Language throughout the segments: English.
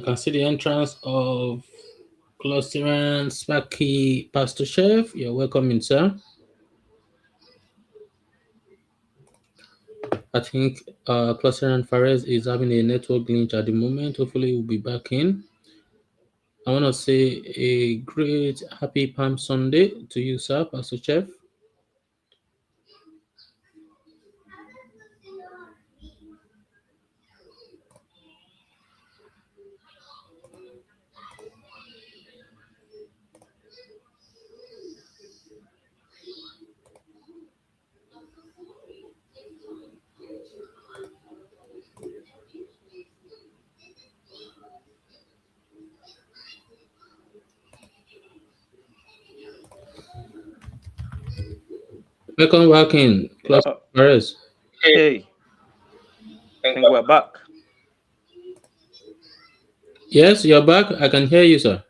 can see the entrance of Clusteran Sparky Pastor Chef. You're welcome in, sir. I think Clusteran Fares is having a network glitch at the moment. Hopefully, he'll be back in. I want to say a great happy Palm Sunday to you, sir, Pastor Chef. Welcome back in, Clusteran Fares. Hey, I think we're back. Yes, you're back. I can hear you, sir.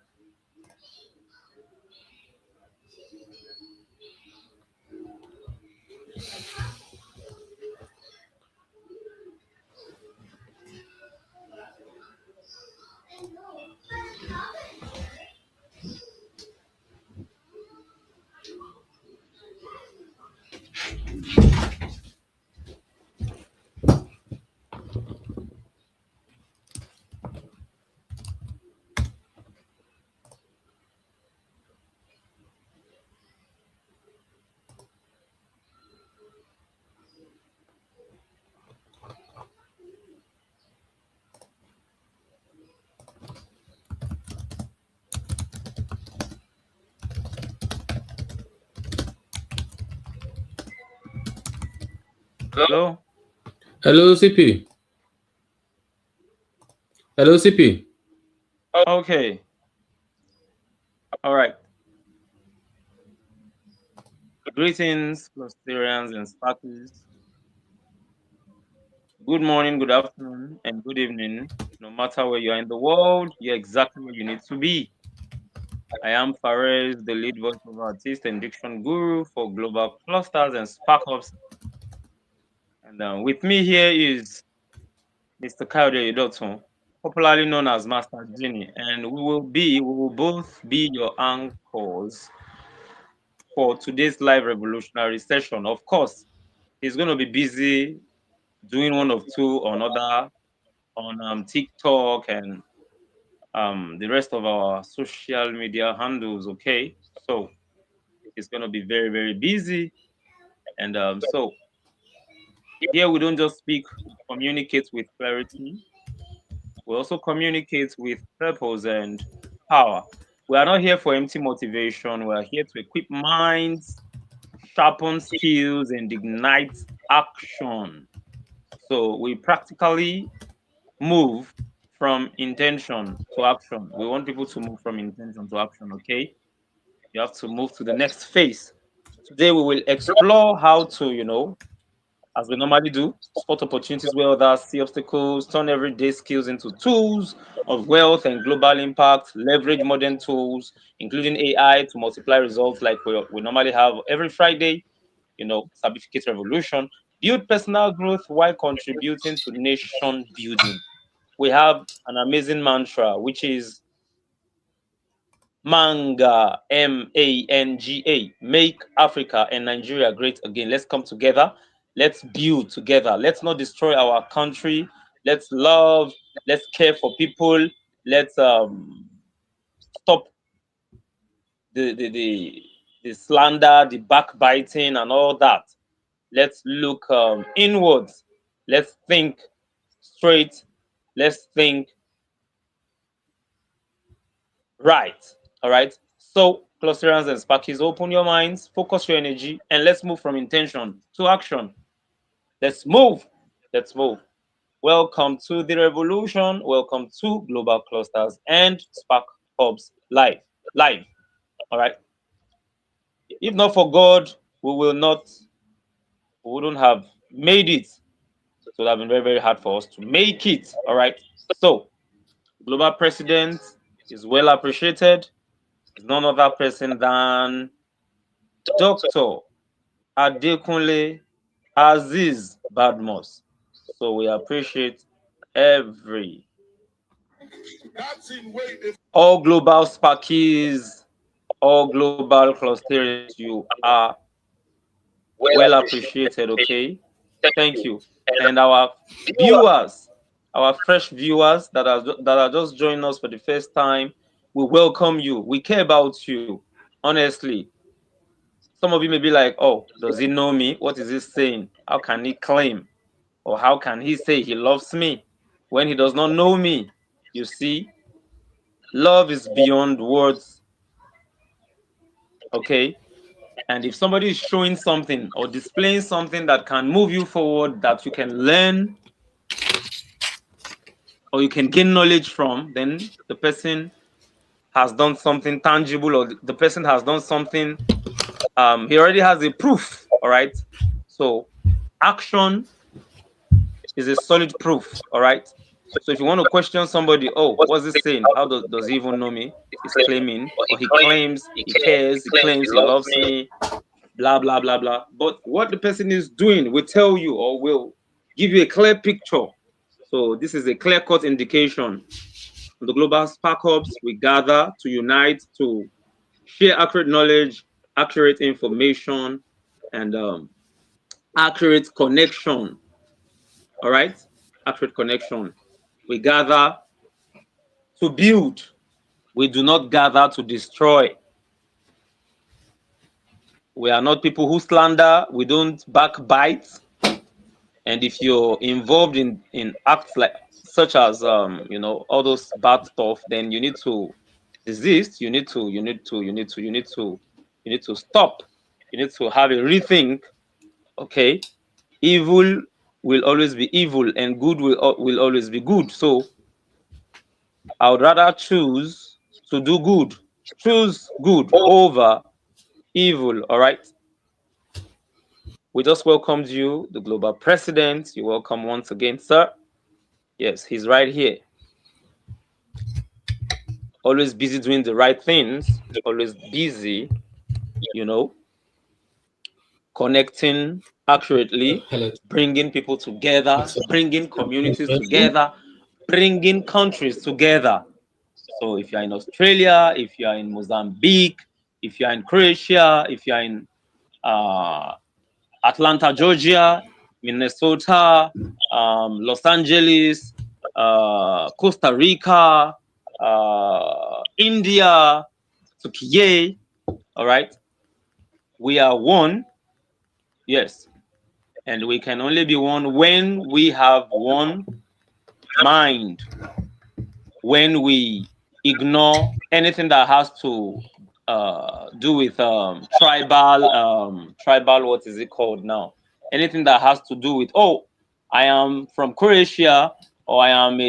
Hello? Hello, CP. Hello, CP. Okay. All right. Greetings, Clusterians and Sparkies. Good morning, good afternoon, and good evening. No matter where you are in the world, you're exactly where you need to be. I am Fares, the lead voiceover artist and diction guru for Global Clusters and Sparkups. And with me here is Mr. Kayode Idotun, popularly known as Master Genie, and we will both be your anchors for today's live revolutionary session. Of course, he's going to be busy doing one of two or another on TikTok and the rest of our social media handles. Okay, so he's going to be very, very busy. And so here we don't just speak, we communicate with clarity. We also communicate with purpose and power. We are not here for empty motivation. We are here to equip minds, sharpen skills, and ignite action. So we practically move from intention to action. We want people to move from intention to action, okay? You have to move to the next phase. Today we will explore how to, as we normally do, spot opportunities where others see obstacles, turn everyday skills into tools of wealth and global impact, leverage modern tools, including AI, to multiply results like we normally have every Friday, certificate revolution, build personal growth while contributing to nation building. We have an amazing mantra, which is MANGA, MANGA, make Africa and Nigeria great again. Let's come together. Let's build together. Let's not destroy our country. Let's love. Let's care for people. Let's stop the slander, the backbiting, and all that. Let's look inwards. Let's think straight. Let's think right. All right. So, clusterers and sparkies, open your minds, focus your energy, and let's move from intention to action. Let's move. Let's move. Welcome to the revolution. Welcome to Global Clusters and Spark Hubs Live. Live. All right. If not for God, we will not, we wouldn't have made it. So it would have been very, very hard for us to make it. All right. So, Global President is well appreciated. Is none other person than Dr. Adekunle Aziz Badmus. So we appreciate every All global Sparkies, all global clusters, you are well appreciated, okay? Thank you. And our viewers, our fresh viewers that are just joining us for the first time, we welcome you. We care about you, honestly. Some of you may be like, oh, does he know me? What is he saying? How can he claim? Or how can he say he loves me when he does not know me? You see, love is beyond words, okay? And if somebody is showing something or displaying something that can move you forward, that you can learn or you can gain knowledge from, then the person has done something tangible, or the person has done something, he already has a proof, all right? So action is a solid proof, all right? So if you want to question somebody, oh, what's this saying? How does he even know me? He's claiming, or he claims he cares, he claims he loves me, blah, blah, blah, blah. But what the person is doing will tell you or will give you a clear picture. So this is a clear-cut indication. The Global Spark Hubs, we gather to unite, to share accurate knowledge, accurate information, and accurate connection. All right? Accurate connection. We gather to build. We do not gather to destroy. We are not people who slander. We don't backbite. And if you're involved in acts like such as all those bad stuff, then you need to desist. You need to stop. You need to have a rethink. Okay, evil will always be evil, and good will always be good. So I would rather choose to do good. Choose good over evil. All right. We just welcomed you, the global president. You're welcome once again, sir. Yes, he's right here. Always busy doing the right things, always busy, connecting accurately, bringing people together, bringing communities together, bringing countries together. So if you're in Australia, if you're in Mozambique, if you're in Croatia, if you're in Atlanta, Georgia, Minnesota, Los Angeles, Costa Rica, India, Turkey, all right? We are one, yes. And we can only be one when we have one mind, when we ignore anything that has to do with tribal, what is it called now? Anything that has to do with, oh, I am from Croatia, or I am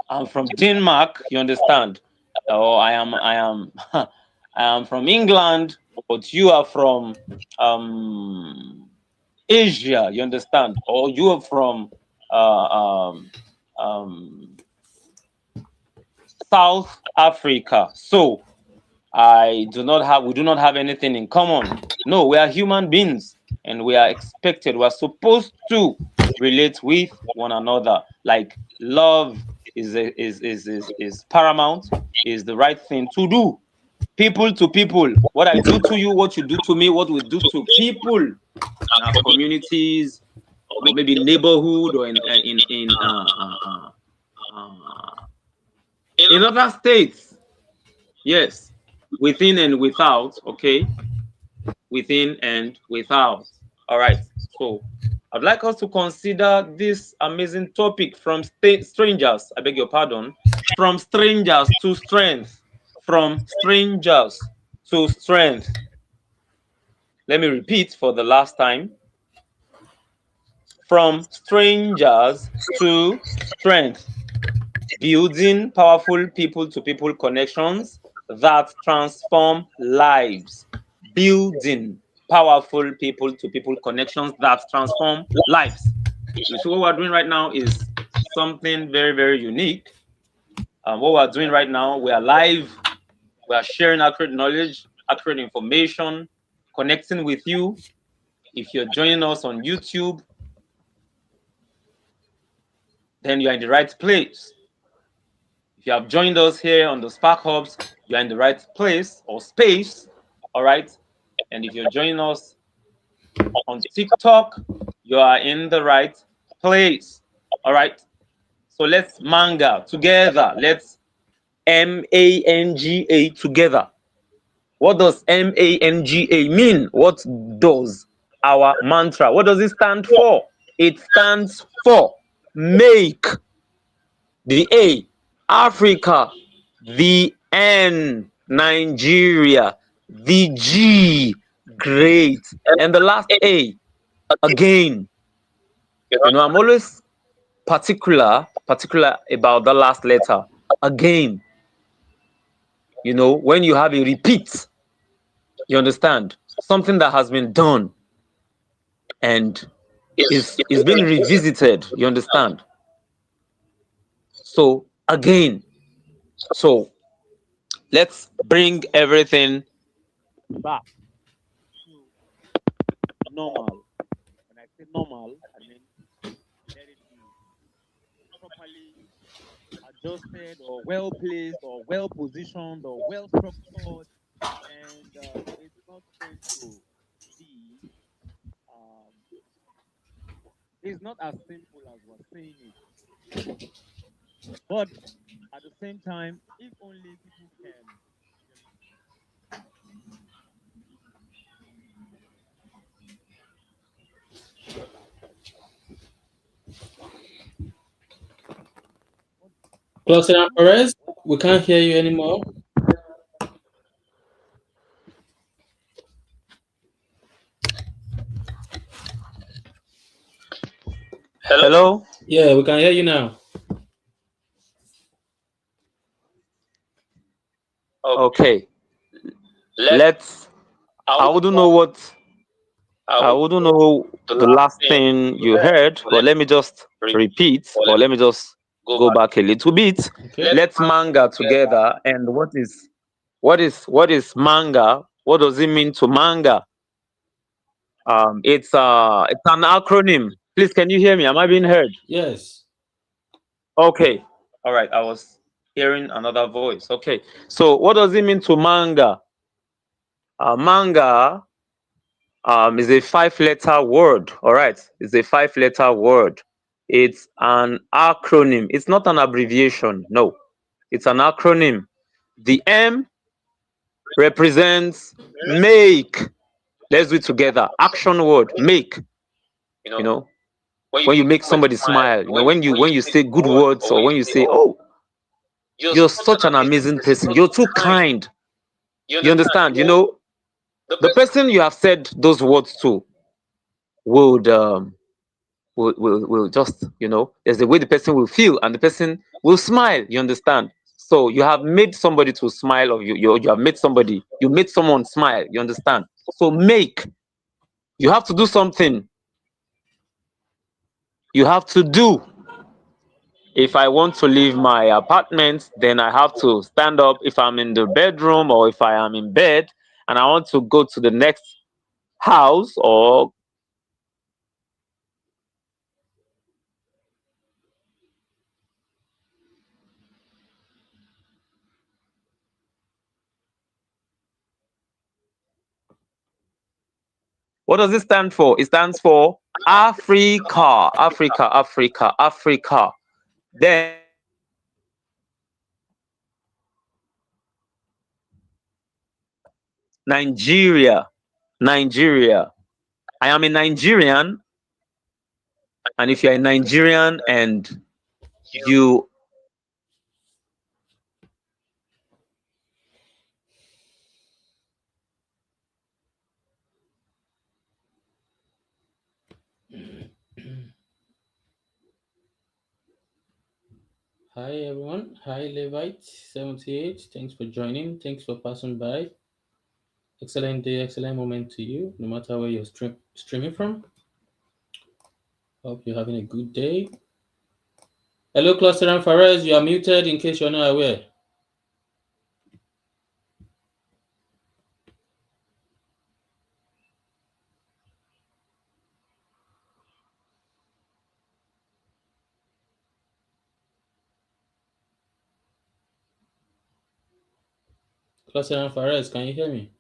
I'm from Denmark, you understand? Or I am I am from England, but you are from Asia, you understand? Or you are from South Africa. So we do not have anything in common. No, we are human beings, and we are expected, we are supposed to relate with one another. Like love is paramount, is the right thing to do. People to people. What I do to you, what you do to me, what we do to people in our communities, or maybe neighborhood, or in other states. Yes, within and without. Okay, within and without. All right. So I'd like us to consider this amazing topic, from strangers. I beg your pardon. From strangers to strength. From strangers to strength. Let me repeat for the last time. From strangers to strength. Building powerful people-to-people connections that transform lives. Building powerful people-to-people connections that transform lives. You see, what we're doing right now is something very, very unique. What we're doing right now, we are live. We are sharing accurate knowledge, accurate information, connecting with you. If you're joining us on YouTube, then you're in the right place. If you have joined us here on the Spark Hubs, you're in the right place or space. All right. And if you're joining us on TikTok, you are in the right place. All right. So let's manga together. Let's MANGA together. What does MANGA mean? What does our mantra? What does it stand for? It stands for make. The A, Africa. The N, Nigeria. The G, great. And the last A, again. I'm always particular about the last letter. Again. When you have a repeat, you understand, something that has been done and is being revisited, you understand. So again, so let's bring everything back to normal. When I say normal, I mean let it be properly adjusted or well placed or well positioned or well structured, and it's not going to be um, it's not as simple as we're saying it, but at the same time, if only people can. Cluster and Perez, we can't hear you anymore. Hello? Yeah, we can hear you now. Okay. Let's. I wouldn't know the last thing you heard, but let me just repeat, or let me just go back a little bit. Okay. Let's manga together. And what is manga? What does it mean to manga? It's an acronym. Please, can you hear me? Am I being heard? Yes. Okay. All right. I was hearing another voice. Okay. So what does it mean to manga? Manga is a 5-letter word. All right. It's a 5-letter word. It's an acronym. It's not an abbreviation. No. It's an acronym. The M represents make. Let's do it together. Action word, make. When you make somebody smile, when you say good words, or when you say, oh, you're such an amazing person, you're too kind. You understand? The person you have said those words to would will just, there's the way the person will feel, and the person will smile. You understand? So you have made somebody to smile, or you have made someone smile. You understand? So make. You have to do something. You have to do. If I want to leave my apartment, then I have to stand up. If I'm in the bedroom, or if I am in bed and I want to go to the next house, or what does it stand for? It stands for Africa, Africa, Africa, Africa. Then Nigeria, Nigeria. I am a Nigerian, and if you're a Nigerian and you Hi everyone. Hi Levite78. Thanks for joining. Thanks for passing by. Excellent day, excellent moment to you, no matter where you're streaming from. Hope you're having a good day. Hello, Cluster and Faraz. You are muted in case you're not aware. Cluster and Fares, can you hear me?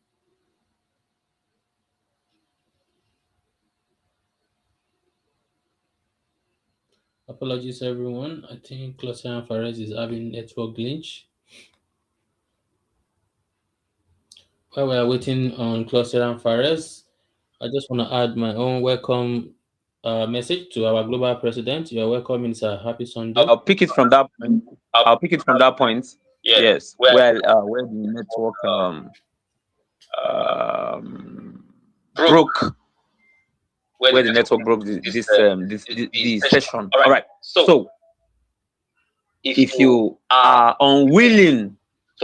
Apologies, everyone. I think Cluster and Fares is having network glitch. While we are waiting on Cluster and Fares, I just want to add my own welcome message to our global president. You are welcome. It's a happy Sunday. I'll pick it from that point. I'll pick it from that point. Yes, where the network um, broke, where the network broke this session. All right. So if you are unwilling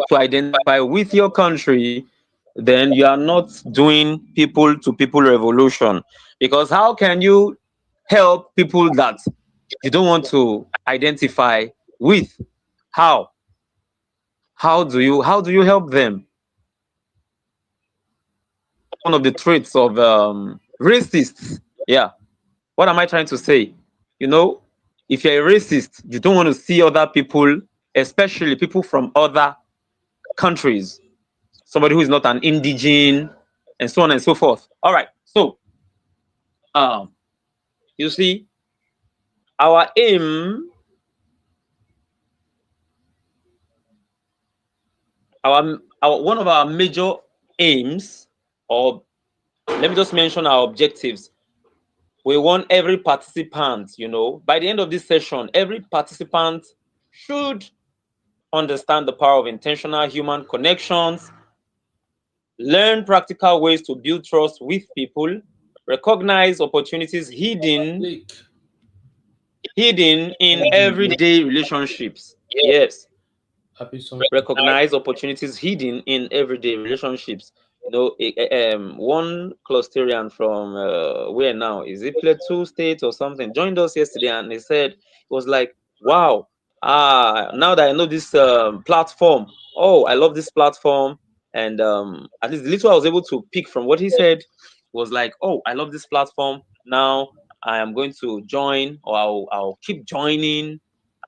to identify with your country, then you are not doing people to people revolution. Because how can you help people that you don't want to identify with? How? How do you help them? One of the traits of racists. Yeah. What am I trying to say? You know, if you're a racist, you don't want to see other people, especially people from other countries, somebody who is not an indigene, and so on and so forth. All right. So, um, you see, our aim, our one of our major aims, or let me just mention our objectives. We want every participant, by the end of this session, every participant should understand the power of intentional human connections, learn practical ways to build trust with people, recognize opportunities hidden in everyday relationships. Yes, Happy Sunday. recognize opportunities hidden in everyday relationships. One clusterian from where now is it, Plateau State or something, joined us yesterday, and he said it was like, wow, now that I know this platform, oh, I love this platform. And at least the little I was able to pick from what he said was like, oh, I love this platform. Now I am going to join, or I'll keep joining.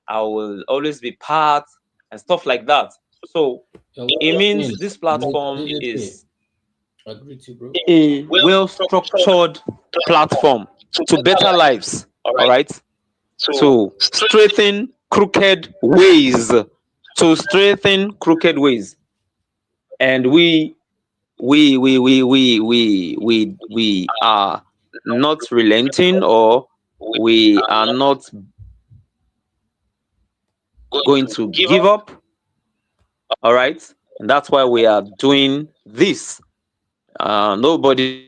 I will always be part, and stuff like that. So What it does that means mean? this platform Validity. is Agree to, bro. a well-structured platform to better lives. All right, to straighten crooked ways, and we are not relenting, or we are not going to give up. All right, and that's why we are doing this. Nobody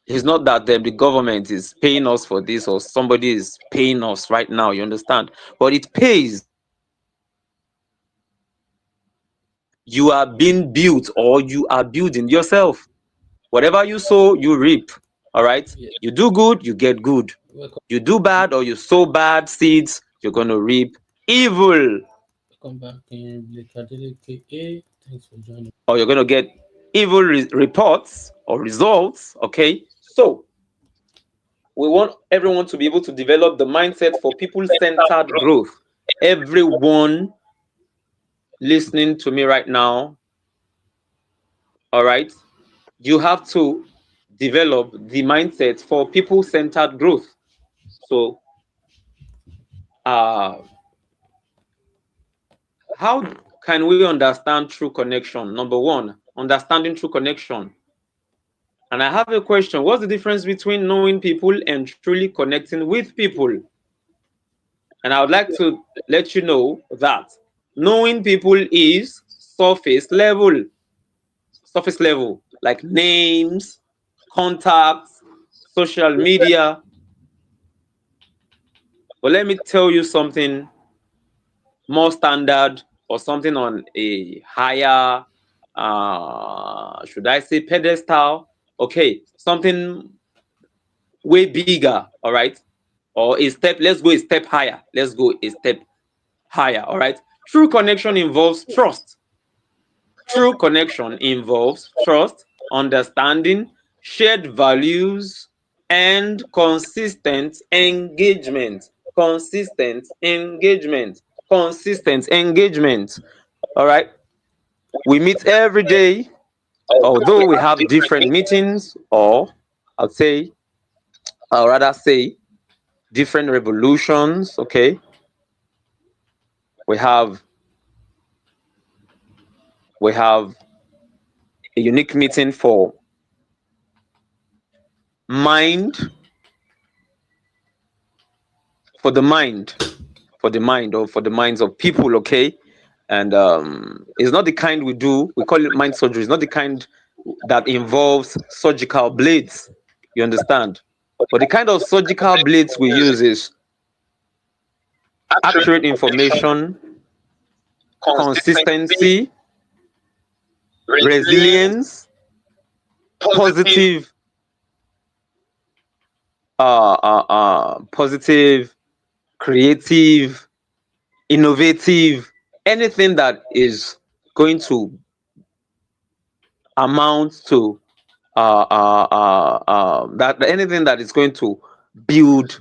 it's not that the government is paying us for this, or somebody is paying us right now, you understand, but it pays. You are being built, or you are building yourself. Whatever you sow, you reap. All right, Yeah. you do good, you get good. Welcome, You do bad, or you sow bad seeds, you're going to reap evil, welcome back in Blake Adeleke. Thanks for joining. or you're going to get evil reports or results. Okay, so we want everyone to be able to develop the mindset for people-centered growth. Everyone listening to me right now, all right, you have to develop the mindset for people-centered growth. So how can we understand true connection? Number one, understanding true connection. And I have a question. What's the difference between knowing people and truly connecting with people? And I would like to let you know that knowing people is surface level, like names, contacts, social media. But let me tell you something more standard, or something on a higher, should I say, pedestal? Okay, something way bigger. All right, or a step. Let's go a step higher. All right. True connection involves trust. True connection involves trust, understanding, shared values, and consistent engagement. Consistent engagement. All right. We meet every day, although we have different meetings, or I'd say, I'll rather say, different revolutions. Okay, we have we have a unique meeting mind, for the mind, or for the minds of people. Okay, and it's not the kind we do. We call it mind surgery. It's not the kind that involves surgical blades. You understand? But the kind of surgical blades we use is accurate information, consistency, resilience, positive, positive, creative, innovative, anything that is going to amount to that anything that is going to build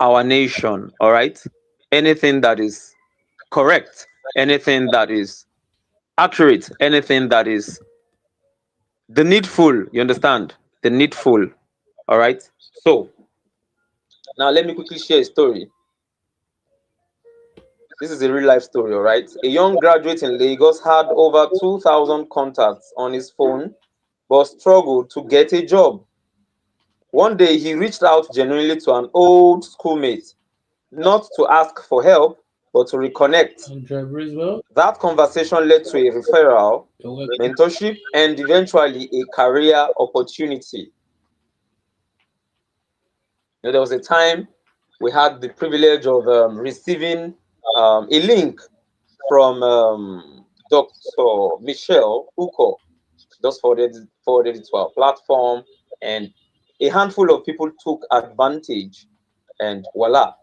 our nation. All right, anything that is correct, anything that is accurate, anything that is the needful. You understand? The needful. All right. So now let me quickly share a story. This is a real life story. All right. A young graduate in Lagos had over 2,000 contacts on his phone, but struggled to get a job. One day he reached out genuinely to an old schoolmate, not to ask for help, but to reconnect. Andrea Briswell, That conversation led to a referral, you're welcome. mentorship, and eventually a career opportunity. There was a time we had the privilege of receiving a link from Dr. Michelle Uko. She just forwarded it to our platform, and a handful of people took advantage, and voila,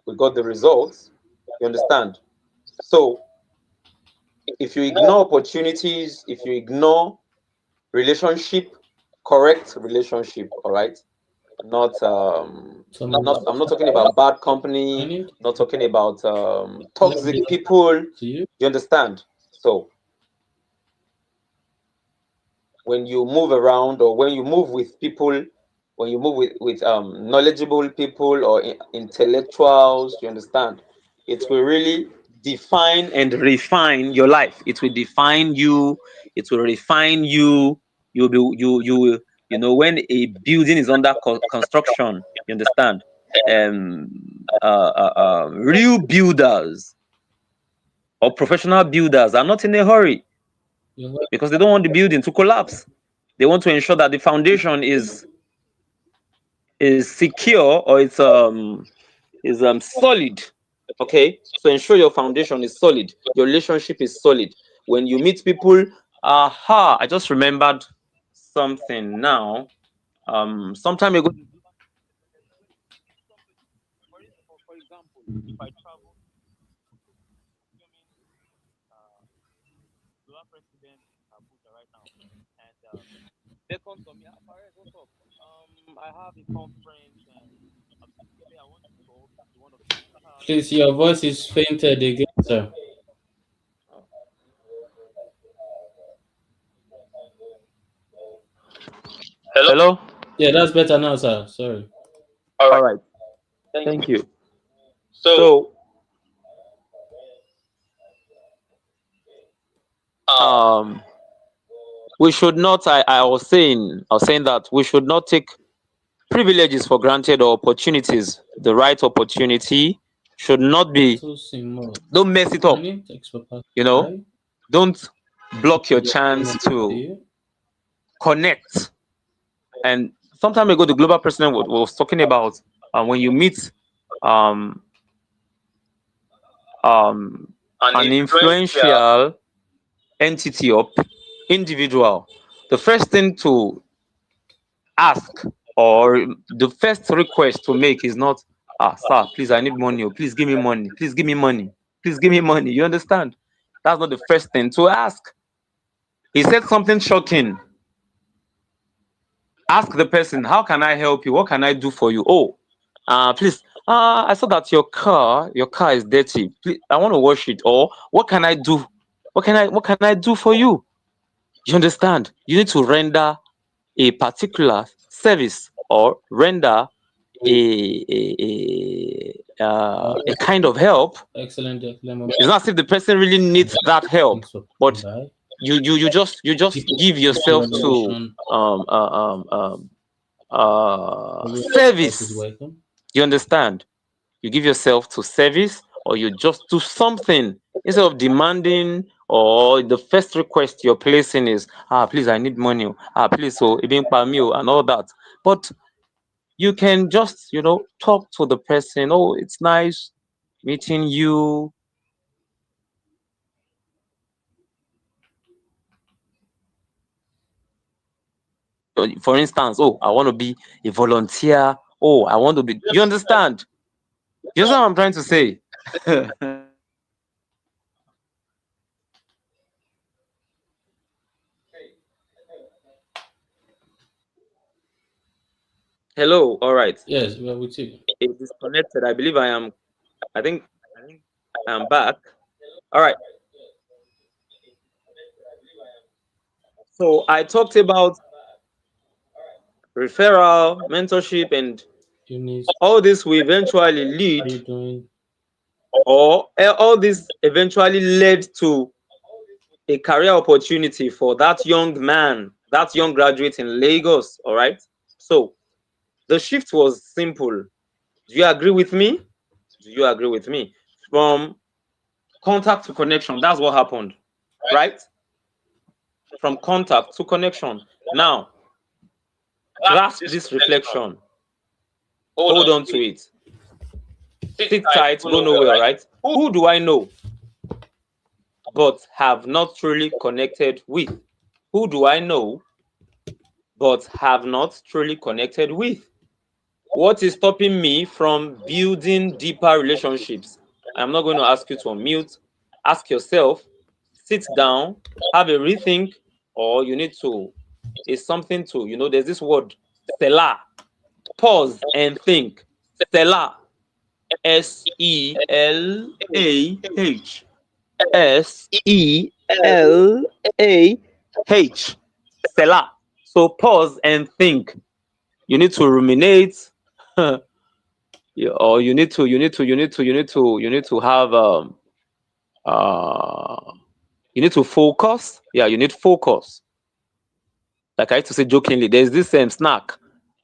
we got the results. You understand? So if you ignore opportunities, if you ignore relationship, correct relationship, all right, not Some of not I'm not talking about bad company, it. not talking about Let me toxic people. to you. You understand? So when you move around, or when you move with people, when you move with knowledgeable people or intellectuals, you understand, it will really define and refine your life. It will define you. It will refine you. You'll be you will, when a building is under construction, you understand, um real builders or professional builders are not in a hurry, You're welcome. because they don't want the building to collapse. They want to ensure that the foundation is secure, or it's solid. Okay, so ensure your foundation is solid, your relationship is solid. When you meet people, aha, I just remembered something now. Some time ago, for example, if I travel, uh, Global President Abuja right now, and beckons on me, Fares, what's up? I have a conference, and basically I want to talk to one of the speakers. Please, your voice is fainted again, sir. Oh, hello. Yeah, that's better now, sir. Sorry. All right. Thank you. So, um, we should not. I was saying that we should not take privileges for granted, or opportunities. The right opportunity should not be. So Simo. Don't mess it up. Morning. Thanks for passing You know. by. Don't block your Good chance afternoon to to you. connect. And some time ago, the global president was talking about when you meet um, an influential entity or individual, the first thing to ask, or the first request to make, is not, sir, please, I need money, or please give me money, please give me money, please give me money. You understand? That's not the first thing to ask. He said something shocking. Ask the person, how can I help you? What can I do for you? Oh, please, I saw that your car is dirty. Please, I want to wash it. Or what can I do? What can I do for you? You understand? You need to render a particular service or render a kind of help. Excellent, It's not as if the person really needs that help, Thanks for coming but by. you just give yourself to Revolution. um um um Is service. welcome. You understand? You give yourself to service, or you just do something instead of demanding, or the first request you're placing is, please, I need money. Please, so even pa me and all that. But you can just talk to the person. Oh, it's nice meeting you. For instance, oh, I want to be a volunteer. Oh, I want to be. You understand? You understand what I'm trying to say? Hello. All right. Yes, we are with you. It disconnected. I believe I am. I think I am back. All right. So I talked about referral, mentorship, and Eunice, all this will eventually how lead, you doing? or all this eventually led to a career opportunity for that young man, that young graduate in Lagos. All right. So the shift was simple. Do you agree with me? Do you agree with me? From contact to connection, that's what happened, right? From contact to connection. Now, grasp this reflection, hold on to it, sit tight, go nowhere, right? Who do I know but have not truly connected with? Who do I know but have not truly connected with? What is stopping me from building deeper relationships? I'm not going to ask you to unmute. Ask yourself, sit down, have a rethink, or you need to, it's something to, there's this word, Selah. Pause and think. Selah. Selah. Selah. Selah. So pause and think. You need to ruminate. Or you need to have uh you need to focus. Yeah, you need focus. Like I used to say jokingly, there's this snack,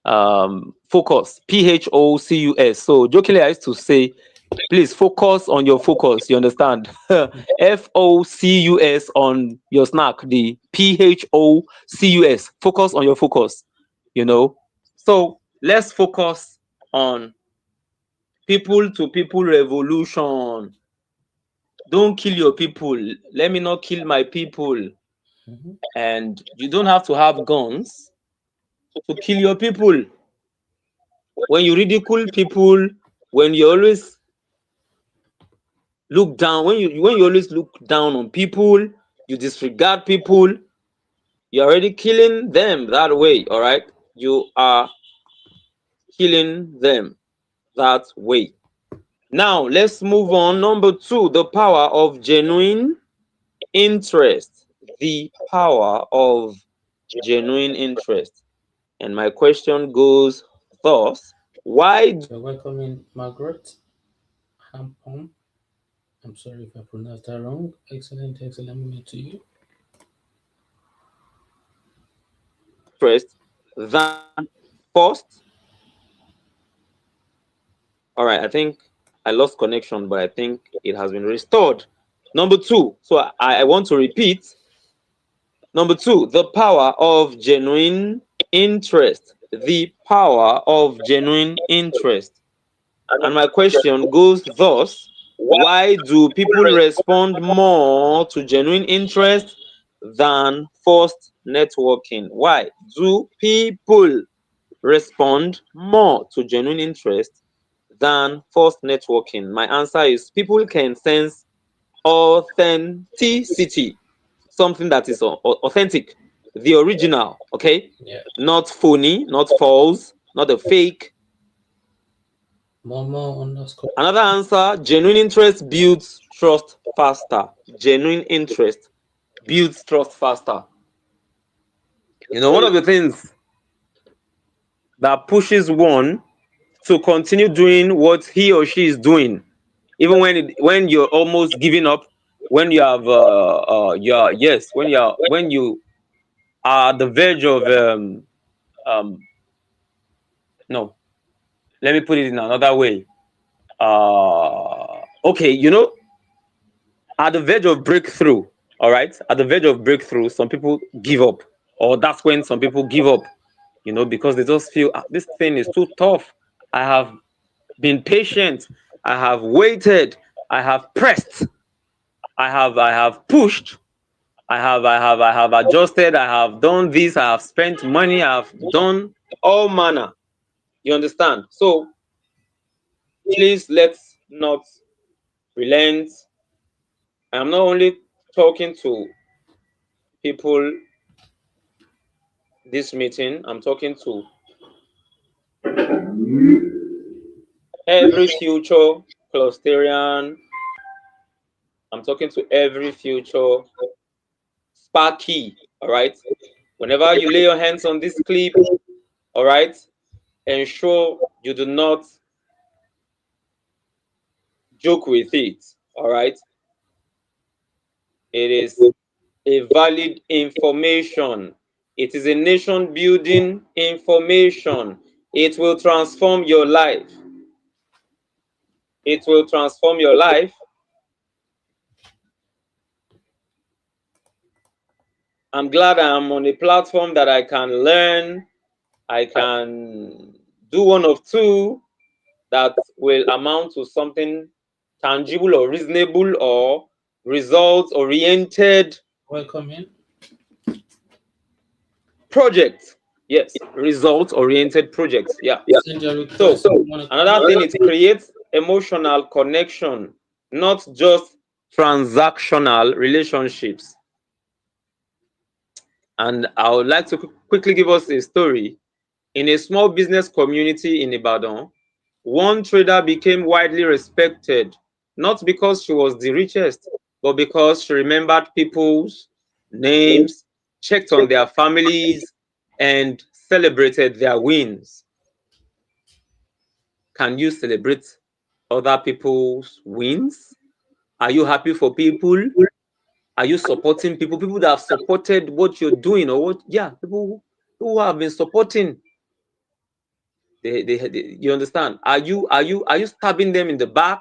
focus, PHOCUS. So jokingly, I used to say, please focus on your focus. You understand? FOCUS on your snack. The PHOCUS. Focus on your focus. So let's focus on people to people revolution. Don't kill your people. Let me not kill my people. And you don't have to have guns to kill your people. When you ridicule people, when you always look down, when you always look down on people, you disregard people, you're already killing them that way. All right, you are killing them that way. Now let's move on. Number 2, the power of genuine interest. The power of genuine interest. And my question goes thus: why We're welcoming Margaret Hampon. I'm sorry if I pronounced that wrong. Excellent moment to you. interest than first? All right, I think I lost connection, but I think it has been restored. Number 2, so I want to repeat. Number 2, the power of genuine interest. The power of genuine interest. And my question goes thus: why do people respond more to genuine interest than forced networking? Why do people respond more to genuine interest than forced networking? My answer is people can sense authenticity, something that is authentic, the original, okay? Yeah. Not phony, not false, not a fake. Momo underscore. Another answer, genuine interest builds trust faster. Genuine interest builds trust faster. You know, one of the things that pushes one to continue doing what he or she is doing, even when you're almost giving up, when you have when you are at the verge of um no, let me put it in another way. Okay, you know, at the verge of breakthrough, all right, at the verge of breakthrough, some people give up, or that's when some people give up, you know, because they just feel, "Ah, this thing is too tough. I have been patient, I have waited, I have pressed, I have pushed, I have adjusted, I have done this, I have spent money, I have done all manner." You understand? So please, let's not relent. I'm not only talking to people this meeting, I'm talking to every future clusterian. I'm talking to every future Sparky. All right. Whenever you lay your hands on this clip, all right, ensure you do not joke with it. All right. It is a valid information. It is a nation building information. It will transform your life. It will transform your life. I'm glad I'm on a platform that I can learn. I can do one of two that will amount to something tangible or reasonable or results oriented Welcome in. project. Yes, results oriented projects. Yeah. Send your So request. You wanna another thing, it creates emotional connection, not just transactional relationships. And I would like to quickly give us a story. In a small business community in Ibadan, one trader became widely respected, not because she was the richest, but because she remembered people's names, checked on their families, and celebrated their wins. Can you celebrate other people's wins? Are you happy for people? Are you supporting people? People that have supported what you're doing, or what? Yeah, people who have been supporting. You understand? Are you stabbing them in the back,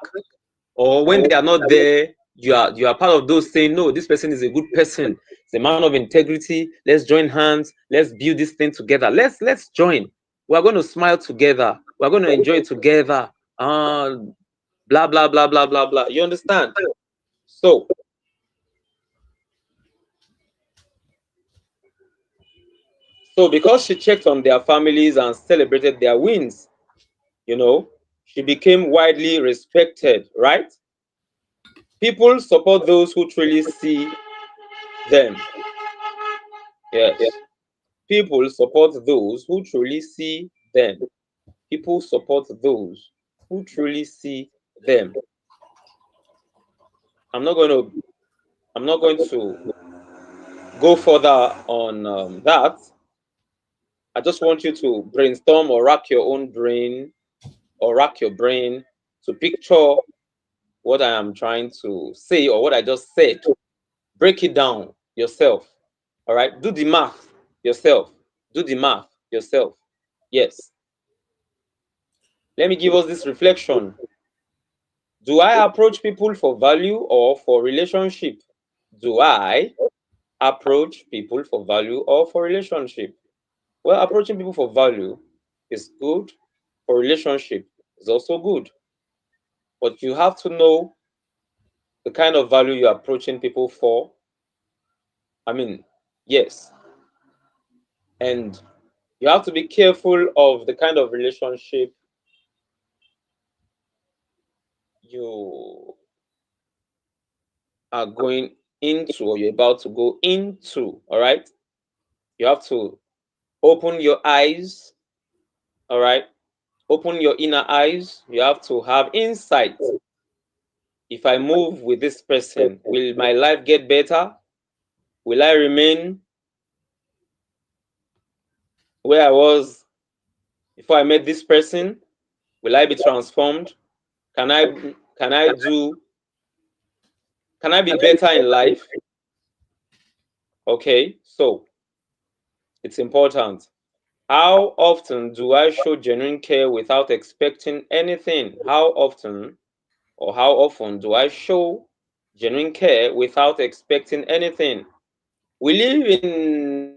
or when they are not there, you are part of those saying, no, this person is a good person, it's a man of integrity. Let's join hands. Let's build this thing together. Let's join. We're going to smile together. We're going to enjoy it together. Blah blah blah blah blah blah. You understand? So because she checked on their families and celebrated their wins, you know, she became widely respected, right? People support those who truly see them. Yes. People support those who truly see them. People support those who truly see them. I'm not going to go further on that. I just want you to brainstorm or rack your own brain or rack your brain to picture what I am trying to say or what I just said. Break it down yourself. All right. Do the math yourself. Do the math yourself. Yes. Let me give us this reflection. Do I approach people for value or for relationship? Do I approach people for value or for relationship? Well, approaching people for value is good. For relationship is also good. But you have to know the kind of value you're approaching people for. I mean, yes. And you have to be careful of the kind of relationship you are going into or you're about to go into. All right. You have to open your eyes. All right. open your inner eyes. You have to have insight. If I move with this person, will my life get better? Will I remain where I was before I met this person? Will I be transformed? Can I can I do can I be better in life? Okay, so it's important. How often do I show genuine care without expecting anything? How often or how often do I show genuine care without expecting anything? We live in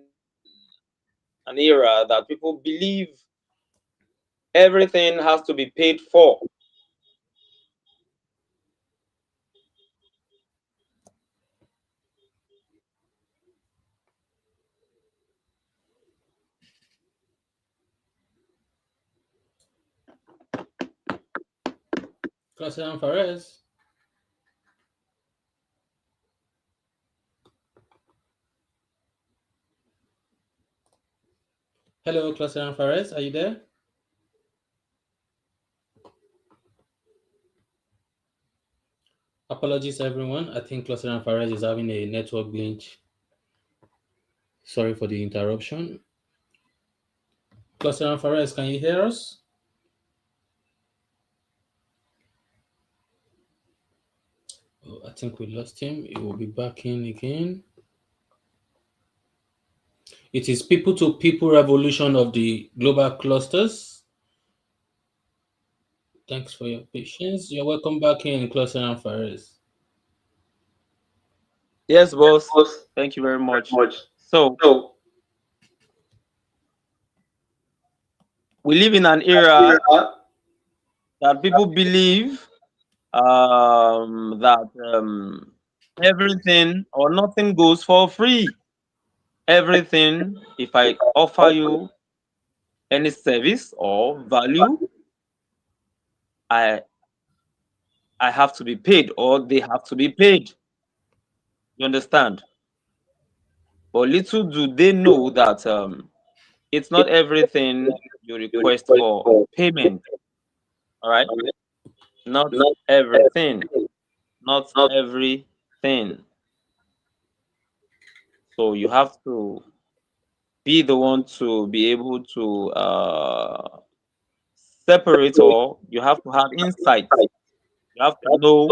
an era that people believe everything has to be paid for. Cluster Fares. Hello, Cluster Fares. Are you there? Apologies, everyone. I think Cluster Fares is having a network glitch. Sorry for the interruption. Cluster Fares, can you hear us? Oh, I think we lost him. He will be back in again. It is people to people revolution of the global clusters. Thanks for your patience. You're welcome back in, Cluster and Fares. Yes, boss. Thank you very much. So, we live in an era that people believe that everything or nothing goes for free. Everything, if I offer you any service or value, I I have to be paid or they have to be paid. You understand? But little do they know that it's not everything you request for payment. All right, not everything, not everything. So you have to be the one to be able to separate, or you have to have insight. You have to know.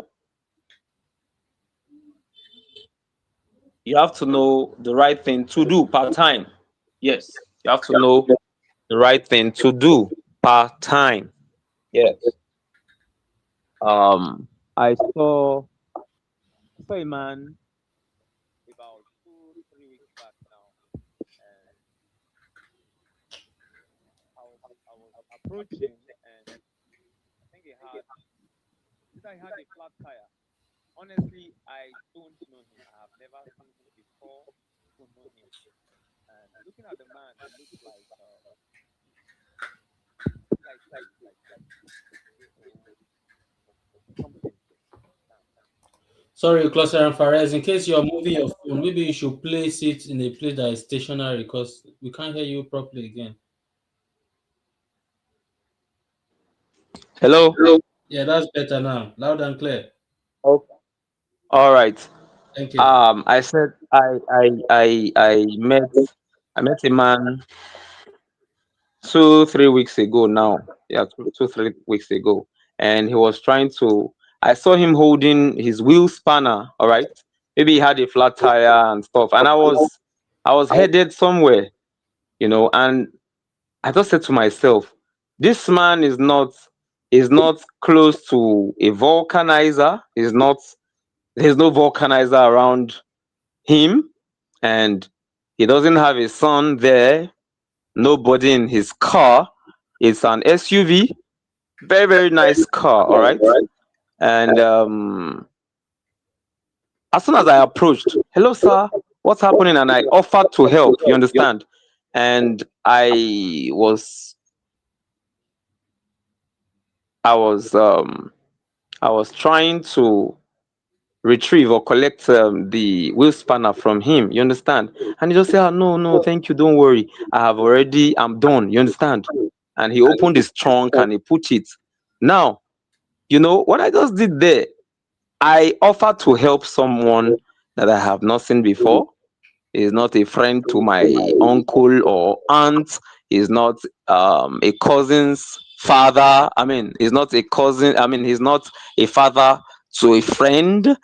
You have to know the right thing to do part time. Yes, you have to know the right thing to do part time. Yes. I saw a man about 2, 3 weeks back now, and I was approaching, and I think he had a flat tire. Honestly, I don't know him. I have never seen him before. Don't know him. And looking at the man, he looks like 60 years old or something. Sorry, Cluster and Fares, in case you're moving your phone, maybe you should place it in a place that is stationary because we can't hear you properly again. Hello. Yeah, that's better now. Loud and clear. Okay. All right. Thank you. I said I met a man 2, 3 weeks ago now. Yeah, 2, 3 weeks ago, and he was trying to. I saw him holding his wheel spanner. All right, maybe he had a flat tire and stuff, and I was headed somewhere, and I just said to myself, this man is not close to a vulcanizer. Is not There's no vulcanizer around him, and he doesn't have a son there. Nobody in his car. It's an SUV, very very nice car. All right, and as soon as I approached, hello sir, what's happening? And I offered to help. You understand? And I was I was trying to retrieve or collect the wheel spanner from him. You understand? And he just said, "Oh, no, no, thank you, don't worry. I'm done." You understand? and he opened his trunk and he put it. Now, what I just did there, I offered to help someone that I have not seen before. He's not a friend to my uncle or aunt. He's not a cousin's father. I mean, he's not a cousin. I mean, he's not a father to a friend.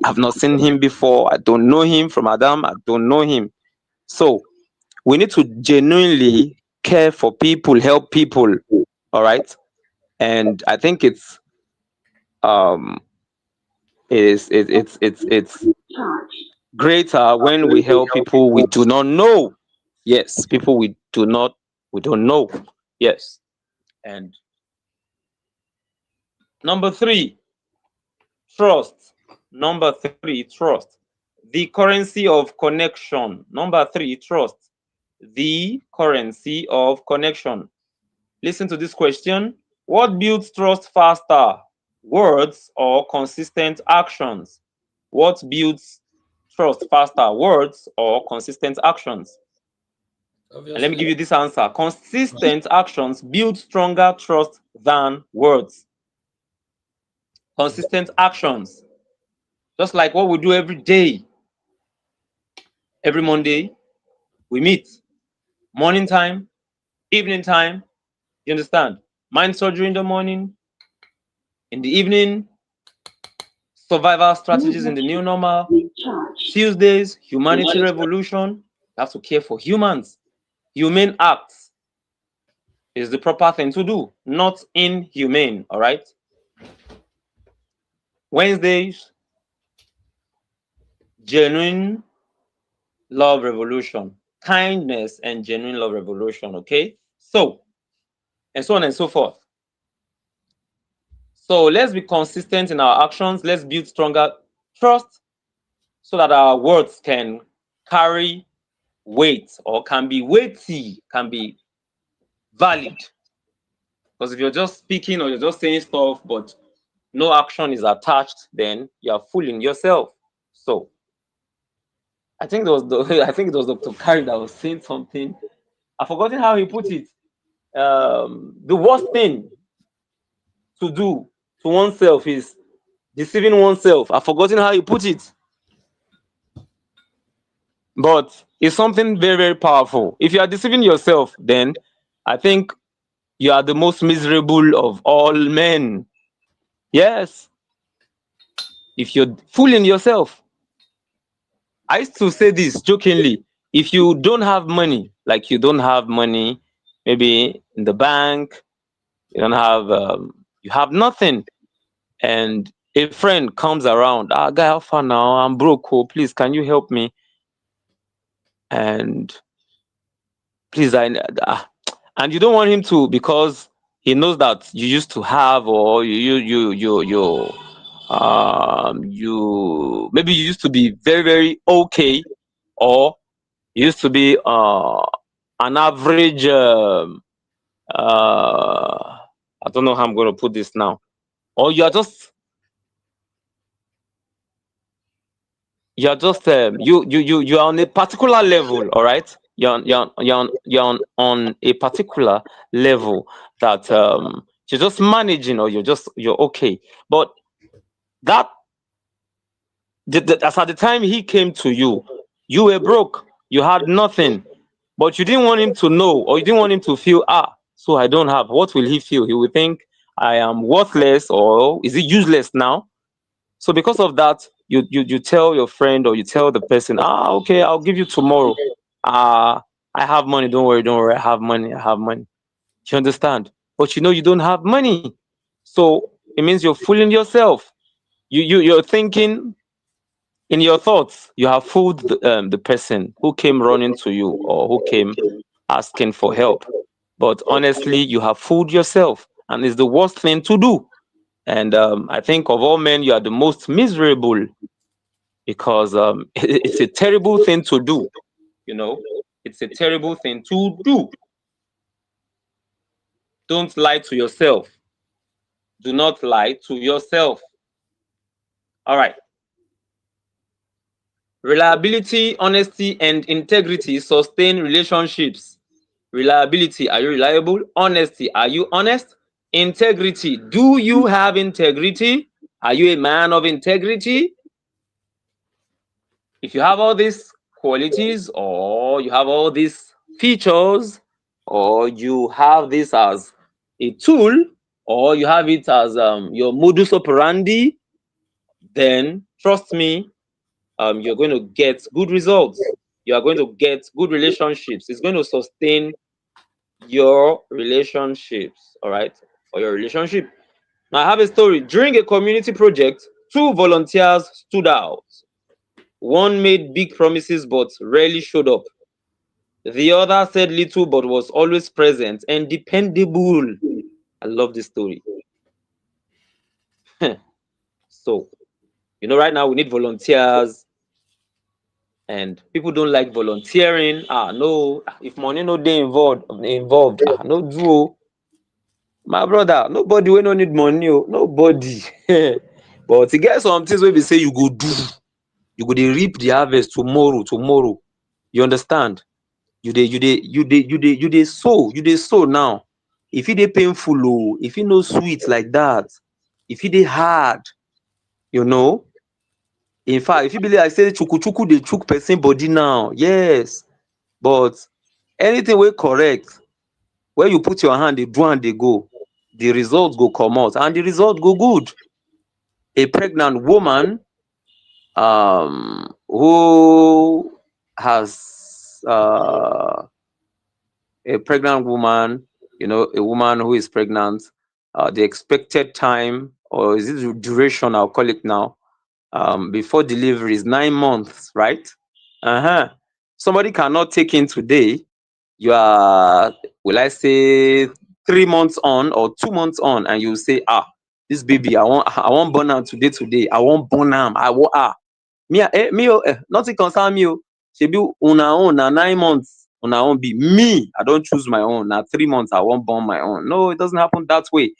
I've not seen him before. I don't know him from Adam. I don't know him. So we need to genuinely care for people, help people. All right. And I think um it's greater when we help people we do not know. Yes, people we don't know. Yes. And number three, trust. Number three, trust. The currency of connection. Number three, trust. The currency of connection. Listen to this question. What builds trust faster? Words or consistent actions? What builds trust faster? Words or consistent actions? And let me give Obviously, you this answer. Consistent actions build stronger trust than words. Consistent actions. Just like what we do every day. Every Monday, we meet. Morning time, evening time. You understand? Mind surgery in the morning, in the evening, survival strategies in the new normal. Tuesdays, humanity revolution. You have to care for humans. Humane acts is the proper thing to do, not inhumane. All right. Wednesdays, genuine love revolution, kindness and genuine love revolution. Okay. So, and so on and so forth. So let's be consistent in our actions. Let's build stronger trust so that our words can carry weight or can be weighty, can be valid. Because if you're just speaking or you're just saying stuff, but no action is attached, then you're fooling yourself. So I think I think it was Dr. Kari that was saying something. I've forgotten how he put it. The worst thing to do to oneself is deceiving oneself. I've forgotten how he put it. But it's something very, very powerful. If you are deceiving yourself, then I think you are the most miserable of all men. Yes. If you're fooling yourself. I used to say this jokingly. If you don't have money, like you don't have money, maybe in the bank, you don't have, you have nothing, and a friend comes around, guy, how far now? I'm broke. Oh, please, can you help me? And please, and you don't want him to because he knows that you used to have, or you maybe you used to be very, very okay, or you used to be an average I don't know how I'm going to put this now, or you're just you're on a particular level. All right, you're on a particular level that you're just managing, or you're okay. But that as at the time he came to you, you were broke, you had nothing, but you didn't want him to know, or you didn't want him to feel, so I don't have. What will he feel? He will think I am worthless, or is he useless now? So because of that, you tell your friend, or you tell the person, okay, I'll give you tomorrow. I have money. Don't worry. I have money. I have money. You understand? But you don't have money. So it means you're fooling yourself. You're thinking in your thoughts. You have fooled the person who came running to you, or who came asking for help. But honestly, you have fooled yourself, and it's the worst thing to do. And I think of all men, you are the most miserable, because it's a terrible thing to do. You know, it's a terrible thing to do. Don't lie to yourself. Do not lie to yourself. All right. Reliability, honesty, and integrity sustain relationships. Reliability, are you reliable? Honesty, are you honest? Integrity, do you have integrity? Are you a man of integrity? If you have all these qualities, or you have all these features, or you have this as a tool, or you have it as your modus operandi, then trust me, you're going to get good results. You are going to get good relationships. It's going to sustain your relationships, all right, or your relationship. Now, I have a story. During a community project, two volunteers stood out. One made big promises but rarely showed up. The other said little but was always present and dependable. I love this story. So, right now we need volunteers, and people don't like volunteering. No, if money no dey involved, no do. My brother, nobody wey no need money, nobody. But e get some things wey be say you go do, you go dey reap the harvest tomorrow. You understand? You dey sow now. If e dey painful, if e no sweet like that, if e dey hard, in fact, if e be like say chuku dey chook person body now, yes. But anything wey correct, where you put your hand dey do am dey go, the result go comot and the result go good. A pregnant woman who has a pregnant woman, a woman who is pregnant, the expected time, or is it the duration, I'll call it now, before delivery is 9 months, right? Somebody cannot take in today. You are, will I say, 3 months on or 2 months on, and you say, this baby, I want born am today. I want born am. Nothing concern me. Shebi una own na 9 months. Una own be me. I don't choose my own. Now 3 months I won't born my own. No, it doesn't happen that way.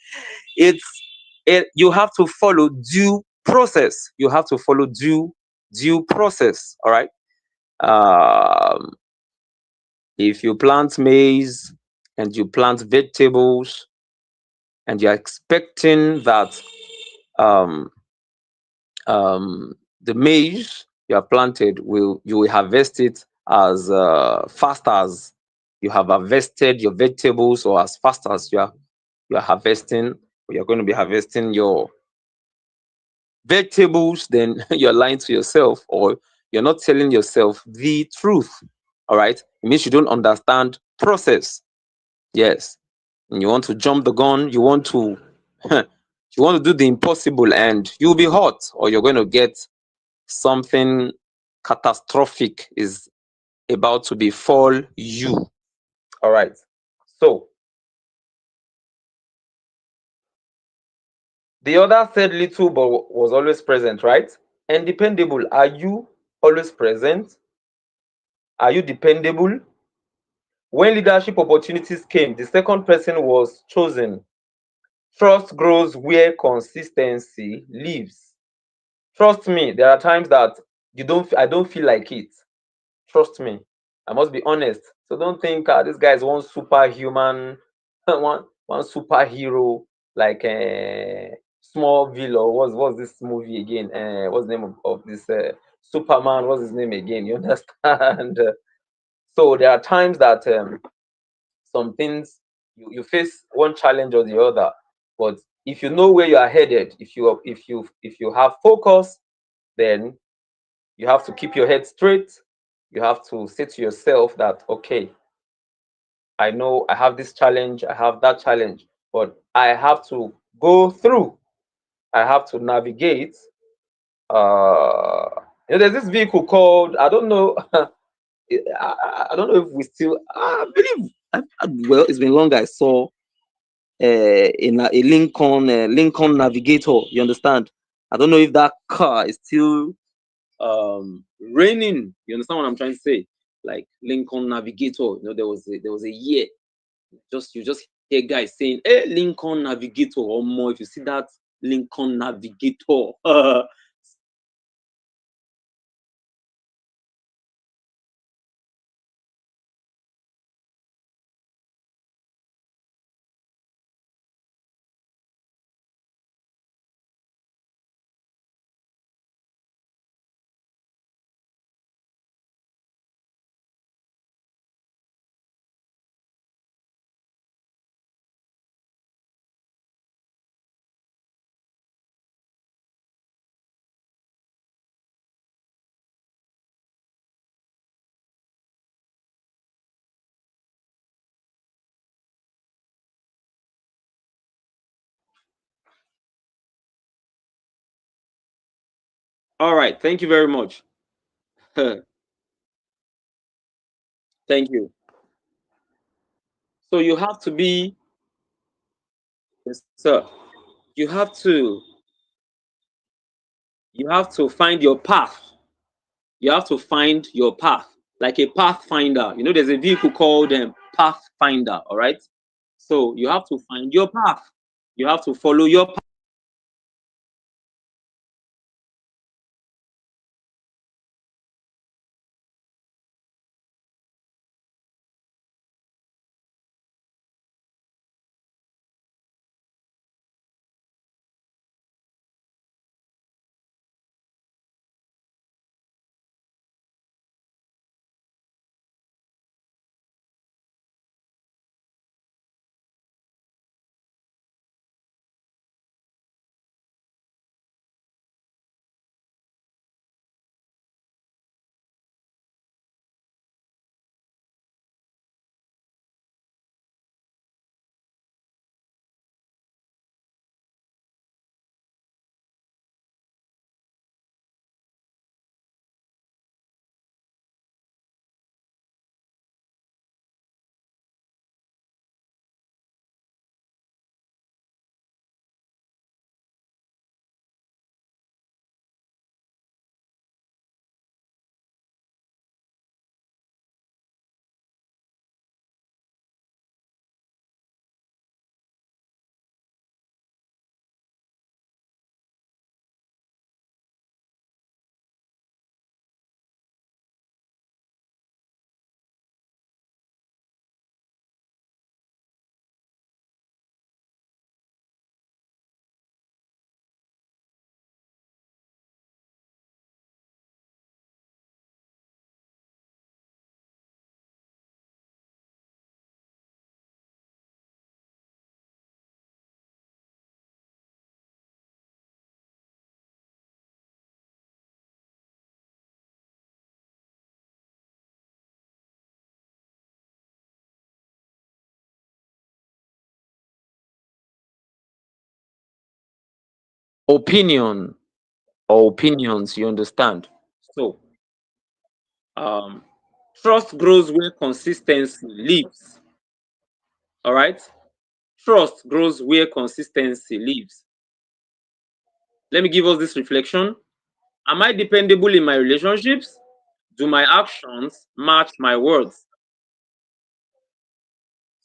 You have to follow due process. You have to follow due process. All right. If you plant maize and you plant vegetables, and you're expecting that the maize you have planted you will harvest it as fast as you have harvested your vegetables, or as fast as you are harvesting, or you're going to be harvesting your vegetables, then you're lying to yourself, or you're not telling yourself the truth. All right, it means you don't understand process. Yes, and you want to jump the gun, you want to do the impossible, and you'll be hot, or you're going to get something catastrophic is about to befall you. All right, so the other said little but was always present, right? And dependable, are you always present? Are you dependable? When leadership opportunities came, the second person was chosen. Trust grows where consistency lives. Trust me, there are times that I don't feel like it. Trust me, I must be honest. So don't think this guy is one superhuman, one superhero, like Smallville, or what's this movie again? What's the name of this Superman? What's his name again? You understand? So there are times that some things you face one challenge or the other, but if you know where you are headed, if you have focus, then you have to keep your head straight. You have to say to yourself that, okay, I know I have this challenge, I have that challenge, but I have to go through. I have to navigate. There's this vehicle called, I don't know, I don't know if we still, I believe, well, it's been long I saw a Lincoln Navigator. You understand? I don't know if that car is still raining. You understand what I'm trying to say? Like Lincoln Navigator. There was a year. You just hear guys saying, "Hey, Lincoln Navigator," or more. If you see that Lincoln Navigator, All right. Thank you very much. Thank you. So you have to be, yes, sir. You have to find your path. You have to find your path, like a pathfinder. You know, there's a vehicle called Pathfinder. All right. So you have to find your path. You have to follow your path. Opinion or opinions, you understand? So, um, trust grows where consistency lives. All right? Trust grows where consistency lives. Let me give us this reflection. Am I dependable in my relationships? Do my actions match my words?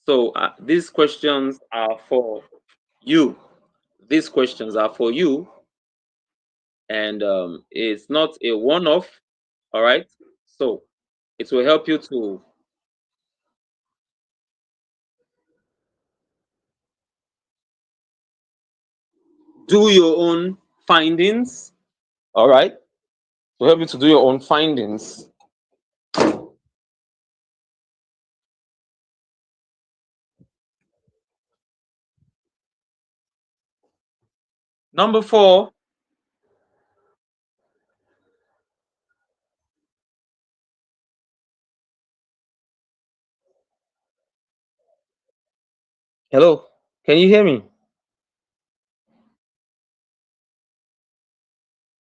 So, these questions are for you. These questions are for you. And it's not a one off. All right? So, it will help you to do your own findings. All right? To help you to do your own findings. Number 4. Hello, can you hear me?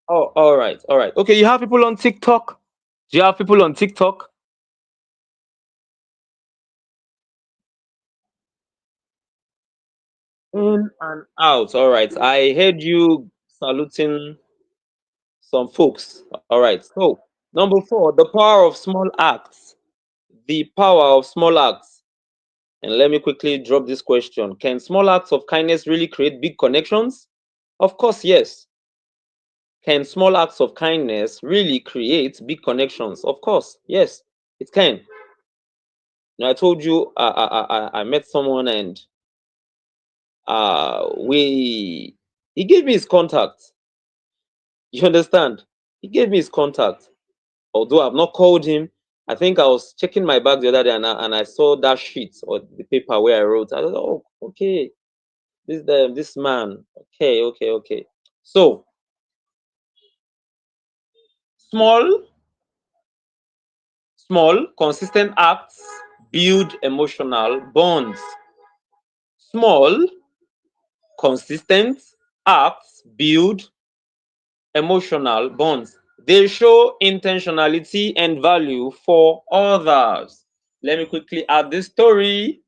Oh, all right, all right. Okay, you have people on TikTok? Do you have people on TikTok? In and out. All right. I heard you saluting some folks. All right. So, number 4, the power of small acts. The power of small acts. And let me quickly drop this question. Can small acts of kindness really create big connections? Of course, yes. Can small acts of kindness really create big connections? Of course, yes, it can. Now, I told you I met someone and he gave me his contact. You understand? He gave me his contact. Although I've not called him, I think I was checking my bag the other day and I saw that sheet or the paper where I wrote. I thought, oh, okay, this man. Okay, okay, okay. So small, consistent acts build emotional bonds. Small, consistent acts build emotional bonds. They show intentionality and value for others. Let me quickly add this story.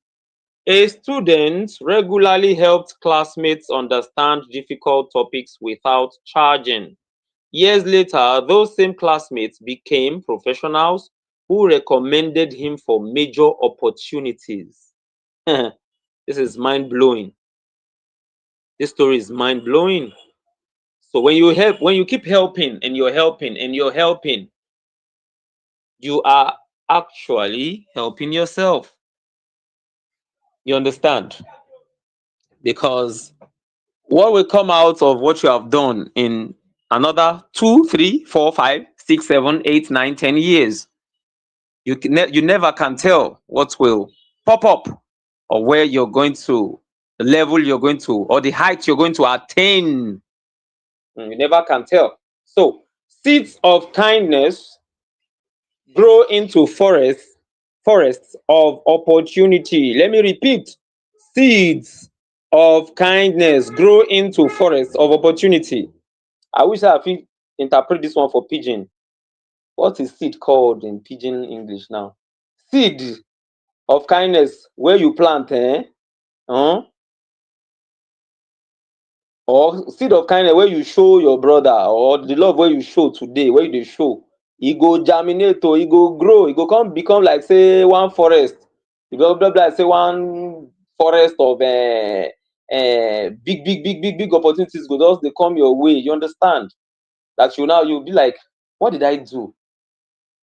A student regularly helped classmates understand difficult topics without charging. Years later, those same classmates became professionals who recommended him for major opportunities. This is mind blowing. This story is mind blowing. So when you help, when you keep helping and you're helping and you're helping, you are actually helping yourself. You understand? Because what will come out of what you have done in another 2, 3, 4, 5, 6, 7, 8, 9, 10 years, you never can tell what will pop up, or where you're going to, the level you're going to, or the height you're going to attain. You never can tell. So seeds of kindness grow into forests of opportunity. Let me repeat. Seeds of kindness grow into forests of opportunity. I wish I could interpret this one for pidgin. What is seed called in pidgin English now? Seed of kindness where you plant, or seed of kindness where you show your brother, or the love where you show today, where you dey show, e go germinate o, e go grow, e go come become like say one forest, e go be like say one forest of big opportunities go just dey come your way. You understand? That you be like, what did I do?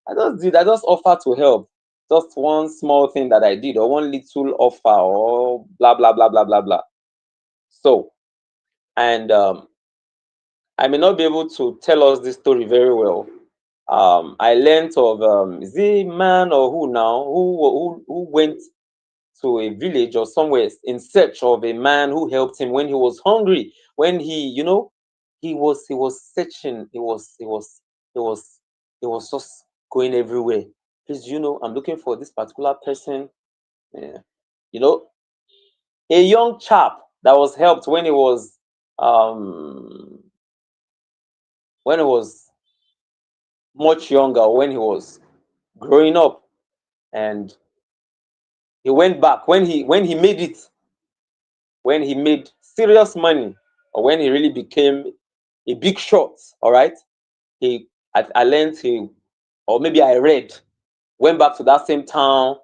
I just offer to help. Just one small thing that I did, or one little offer, or blah blah blah blah blah blah. So, and I may not be able to tell us this story very well. I learned of is it man or who now who went to a village or somewhere in search of a man who helped him when he was hungry, when he was searching, he was just going everywhere. Please, I'm looking for this particular person. Yeah. You know, a young chap that was helped um when he was much younger, when he was growing up, and he went back when he made it, when he made serious money, or when he really became a big shot. All right, I learned or maybe I read, went back to that same town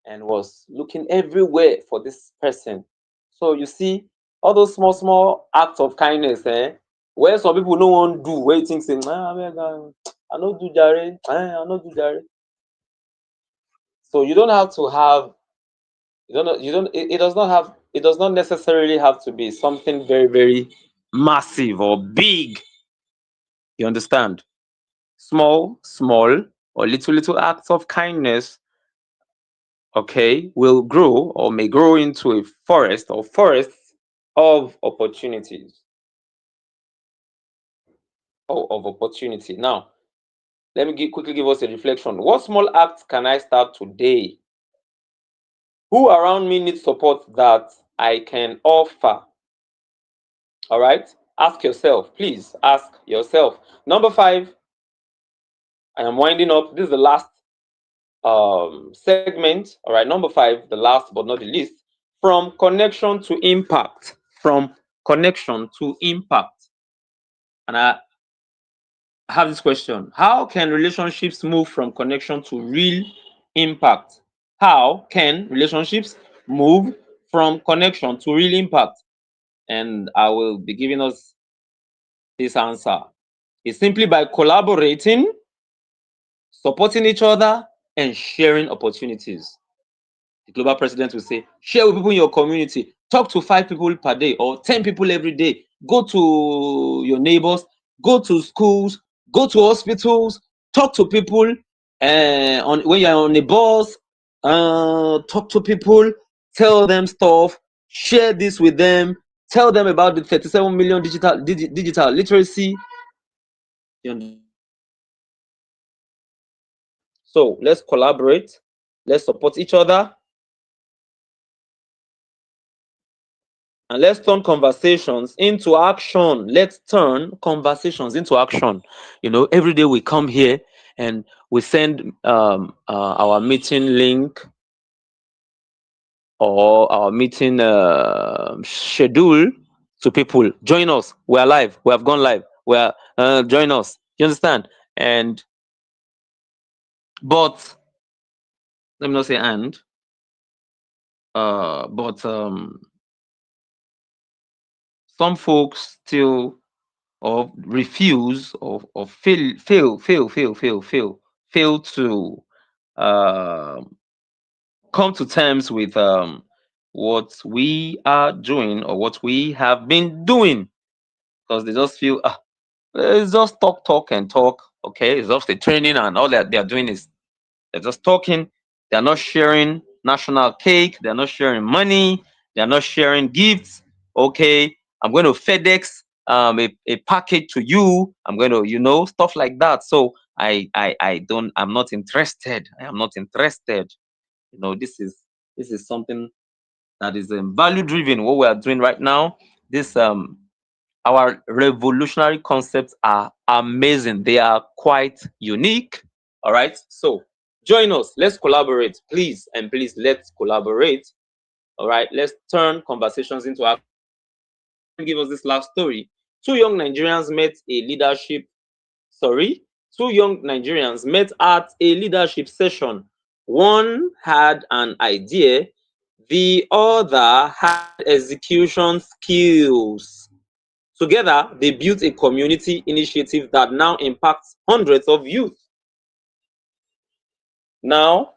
and was looking everywhere for this person. So you see, all those small acts of kindness, where some people no one do, where you think say, I no do jare, I no do jare. So you don't have to have, you don't it does not necessarily have to be something very, very massive or big. You understand? Small or little acts of kindness, okay, will grow or may grow into a forest or forests of opportunities. Of opportunity. Now, let me quickly give us a reflection. What small acts can I start today? Who around me needs support that I can offer? All right. Ask yourself, please ask yourself. Number 5, I am winding up. This is the last segment. All right. Number 5, the last but not the least. From connection to impact. From connection to impact. And I have this question. How can relationships move from connection to real impact? How can relationships move from connection to real impact? And I will be giving us this answer. It's simply by collaborating, supporting each other, and sharing opportunities. The global president will say, share with people in your community. Talk to 5 people per day or 10 people every day. Go to your neighbors, go to schools, go to hospitals, talk to people when you're on a bus, talk to people, tell them stuff, share this with them, tell them about the 37 million digital literacy. So let's collaborate, let's support each other, And let's turn conversations into action. Let's turn conversations into action. You know, every day we come here and we send our meeting link or our meeting schedule to people. Join us. We are live. We have gone live. We are join us. You understand? And but let me not say and but some folks still or refuse or fail to come to terms with what we are doing or what we have been doing, because they just feel it's just talk and talk. Okay, it's just the training, and all that they're doing is they're just talking. They're not sharing national cake. They're not sharing money. They're not sharing gifts. Okay, I'm going to FedEx a package to you. I'm going to, stuff like that. So I'm not interested. I am not interested. This is something that is value driven. What we are doing right now, this our revolutionary concepts are amazing. They are quite unique. All right. So join us. Let's collaborate, please. And please, let's collaborate. All right. Let's turn conversations into action. Give us this last story. Two young Nigerians met at a leadership session. One had an idea, the other had execution skills. Together, they built a community initiative that now impacts hundreds of youth. Now,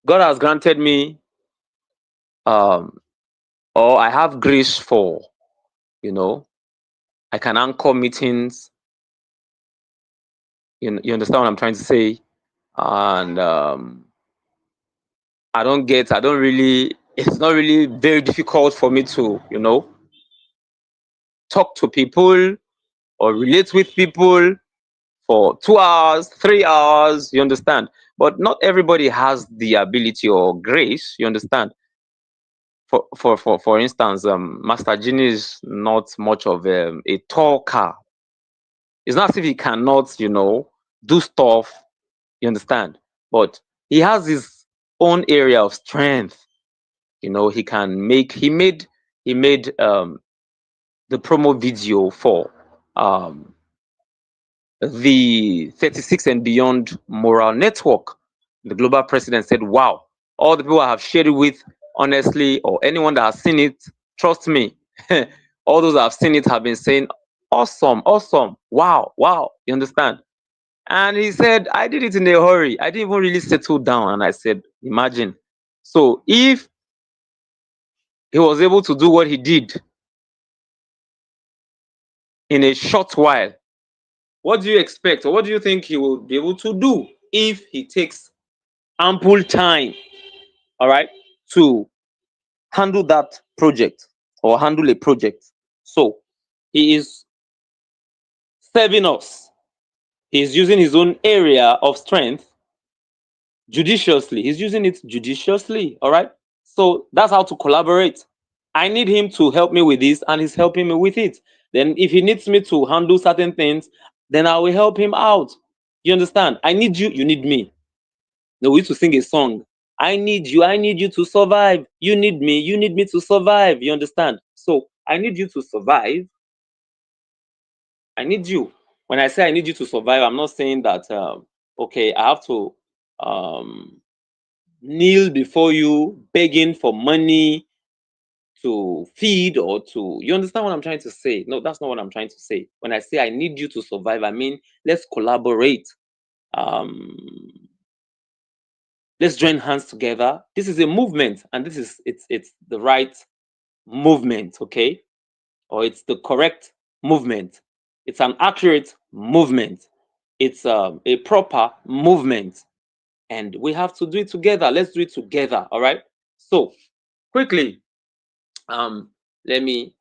God has granted me, or I have grace for, I can anchor meetings. You understand what I'm trying to say? And it's not really very difficult for me to, talk to people or relate with people for 2 hours, 3 hours, you understand? But not everybody has the ability or grace, you understand? For instance, Master Genie is not much of a talker. It's not as if he cannot, do stuff, you understand? But he has his own area of strength. He made the promo video for the 36 and Beyond Moral Network. The global president said, wow, all the people I have shared it with, honestly, or anyone that has seen it, trust me, all those that have seen it have been saying, awesome, wow, you understand? And he said, I did it in a hurry. I didn't even really settle down. And I said, imagine. So if he was able to do what he did in a short while, what do you expect, or what do you think he will be able to do if he takes ample time, all right, to handle that project or handle a project? So he is serving us. He's using his own area of strength judiciously. He's using it judiciously, all right? So that's how to collaborate. I need him to help me with this, and he's helping me with it. Then if he needs me to handle certain things, then I will help him out. You understand? I need you, you need me. No, we used to sing a song. I need you to survive. You need me to survive. You understand? So I need you to survive. I need you. When I say I need you to survive, I'm not saying that, okay, I have to kneel before you begging for money to feed or to, you understand what I'm trying to say? No, that's not what I'm trying to say. When I say I need you to survive, I mean, let's collaborate. Let's join hands together. This is a movement, and it's the right movement, okay? Or it's the correct movement. It's an accurate movement. It's a proper movement, and we have to do it together. Let's do it together, all right? So quickly, let me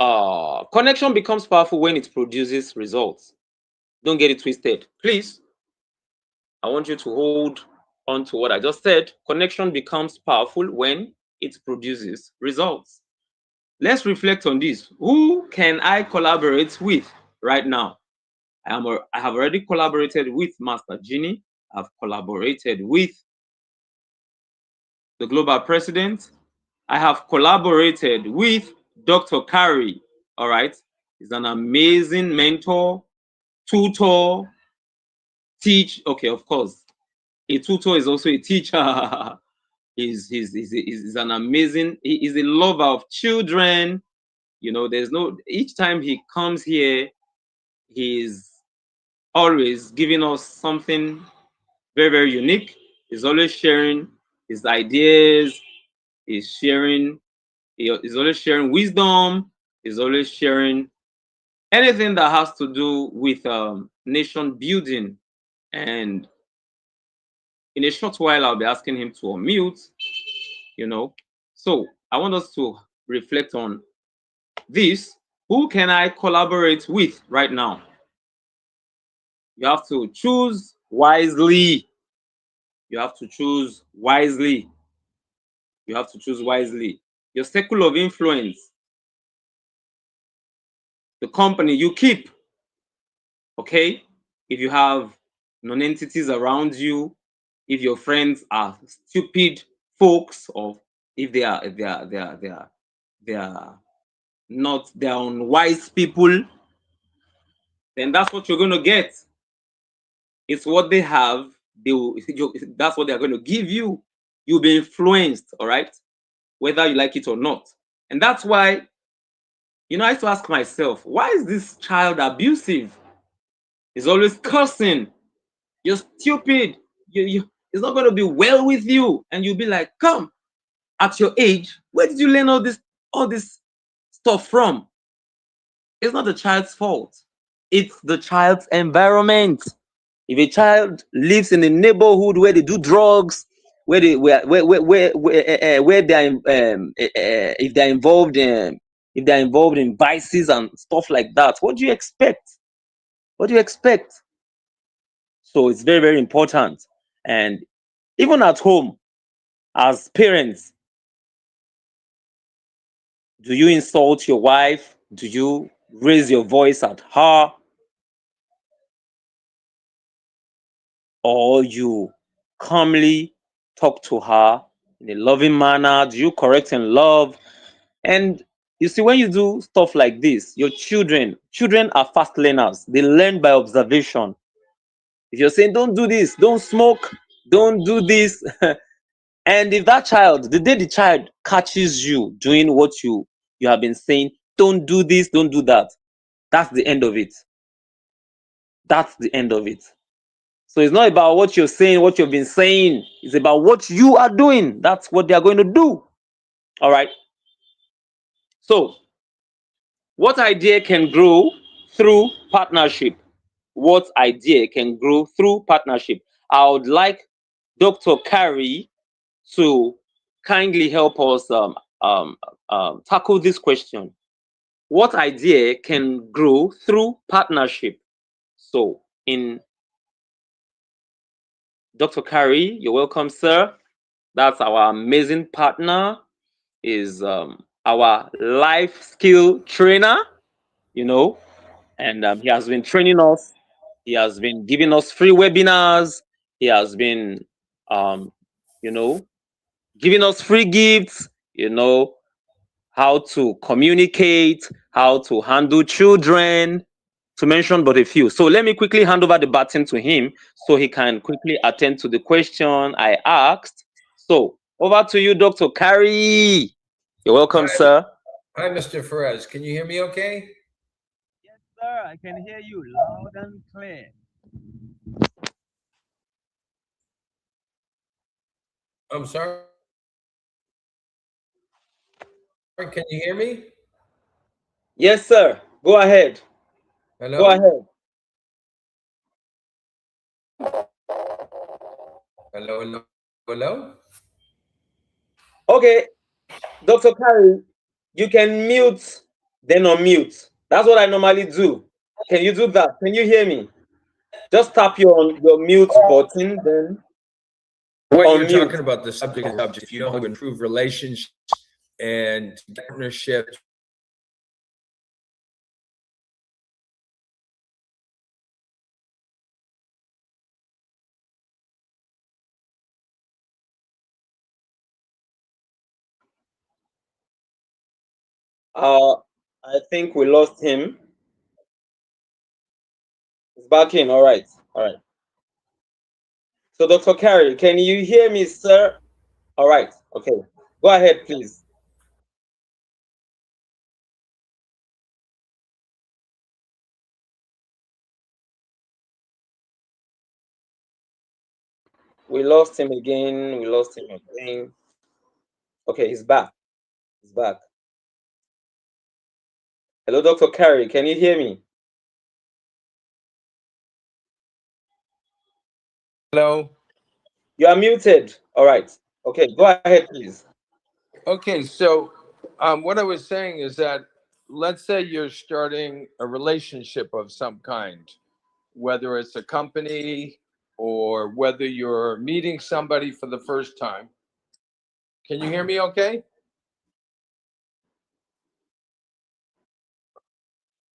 connection becomes powerful when it produces results. Don't get it twisted, please. I want you to hold on to what I just said, connection becomes powerful when it produces results. Let's reflect on this. Who can I collaborate with right now? I have already collaborated with Master Genie. I've collaborated with the global president. I have collaborated with Dr. Kari. All right. He's an amazing mentor, tutor, teach. Okay, of course. A tutor is also a teacher. he's an amazing, he's a lover of children. You know, there's no, each time he comes here, he's always giving us something very, very unique. He's always sharing his ideas. He's always sharing wisdom. He's always sharing anything that has to do with nation building. And in a short while, I'll be asking him to unmute, you know. So I want us to reflect on this. Who can I collaborate with right now? You have to choose wisely. You have to choose wisely. You have to choose wisely. Your circle of influence, the company you keep, okay? If you have non-entities around you, if your friends are stupid folks, or if they are not, they're unwise people, then that's what you're going to get. It's what they have. That's what they're going to give you. You'll be influenced, all right, whether you like it or not. And that's why, you know, I used to ask myself, why is this child abusive? He's always cursing. You're stupid. It's not going to be well with you. And you'll be like, come, at your age, where did you learn all this stuff from? It's not the child's fault. It's the child's environment. If a child lives in a neighborhood where they do drugs, where they're if they're involved in vices and stuff like that, what do you expect? What do you expect? So it's very, very important. And even at home, as parents, do you insult your wife? Do you raise your voice at her? Or you calmly talk to her in a loving manner? Do you correct in love? And you see, when you do stuff like this, your children are fast learners. They learn by observation. If you're saying, don't do this, don't smoke, don't do this, and if that child, the day the child catches you doing what you have been saying, don't do this, don't do that, that's the end of it. That's the end of it. So it's not about what you're saying, what you've been saying. It's about what you are doing. That's what they are going to do. All right. So what idea can grow through partnership? What idea can grow through partnership? I would like Dr. Kari to kindly help us tackle this question. What idea can grow through partnership? So in Dr. Kari, you're welcome, sir. That's our amazing partner, is our life skill trainer, you know, and he has been training us. He has been giving us free webinars. He has been, you know, giving us free gifts, you know, how to communicate, how to handle children, to mention but a few. So let me quickly hand over the baton to him so he can quickly attend to the question I asked. So over to you, Dr. Kari. You're welcome, sir. Hi, Mr. Perez. Can you hear me okay? Yes, sir. I can hear you loud and clear. I'm sorry. Can you hear me? Yes, sir. Go ahead. Hello? Go ahead. Hello, hello, hello? Okay, Dr. Kari, you can mute, then unmute. That's what I normally do. Can you do that? Can you hear me? Just tap your mute button, then What On you're mute. talking about the subject if you don't improve relationships and partnerships. I think we lost him. He's back in. All right. All right. So, Dr. Carey, can you hear me, sir? All right. Okay. Go ahead, please. We lost him again. We lost him again. Okay, he's back. He's back. Hello, Dr. Carey. Can you hear me? Hello. You are muted. All right. Okay, go ahead, please. Okay, so what I was saying is that let's say you're starting a relationship of some kind, whether it's a company or whether you're meeting somebody for the first time. Can you hear me okay?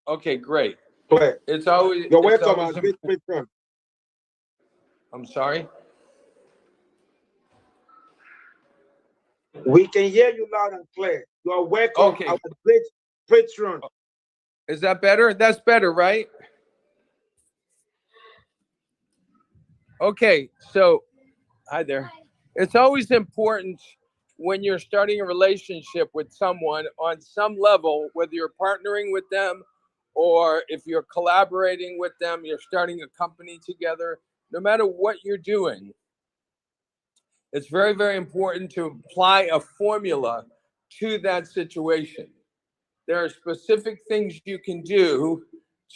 Okay, great. Claire, It's always you're it's welcome, always our great patron. I'm sorry. We can hear you loud and clear. You are welcome, Okay. our great patron. Is that better? That's better, right? Okay, so hi there. It's always important when you're starting a relationship with someone on some level, whether you're partnering with them or if you're collaborating with them, you're starting a company together, no matter what you're doing, it's very, very important to apply a formula to that situation. There are specific things you can do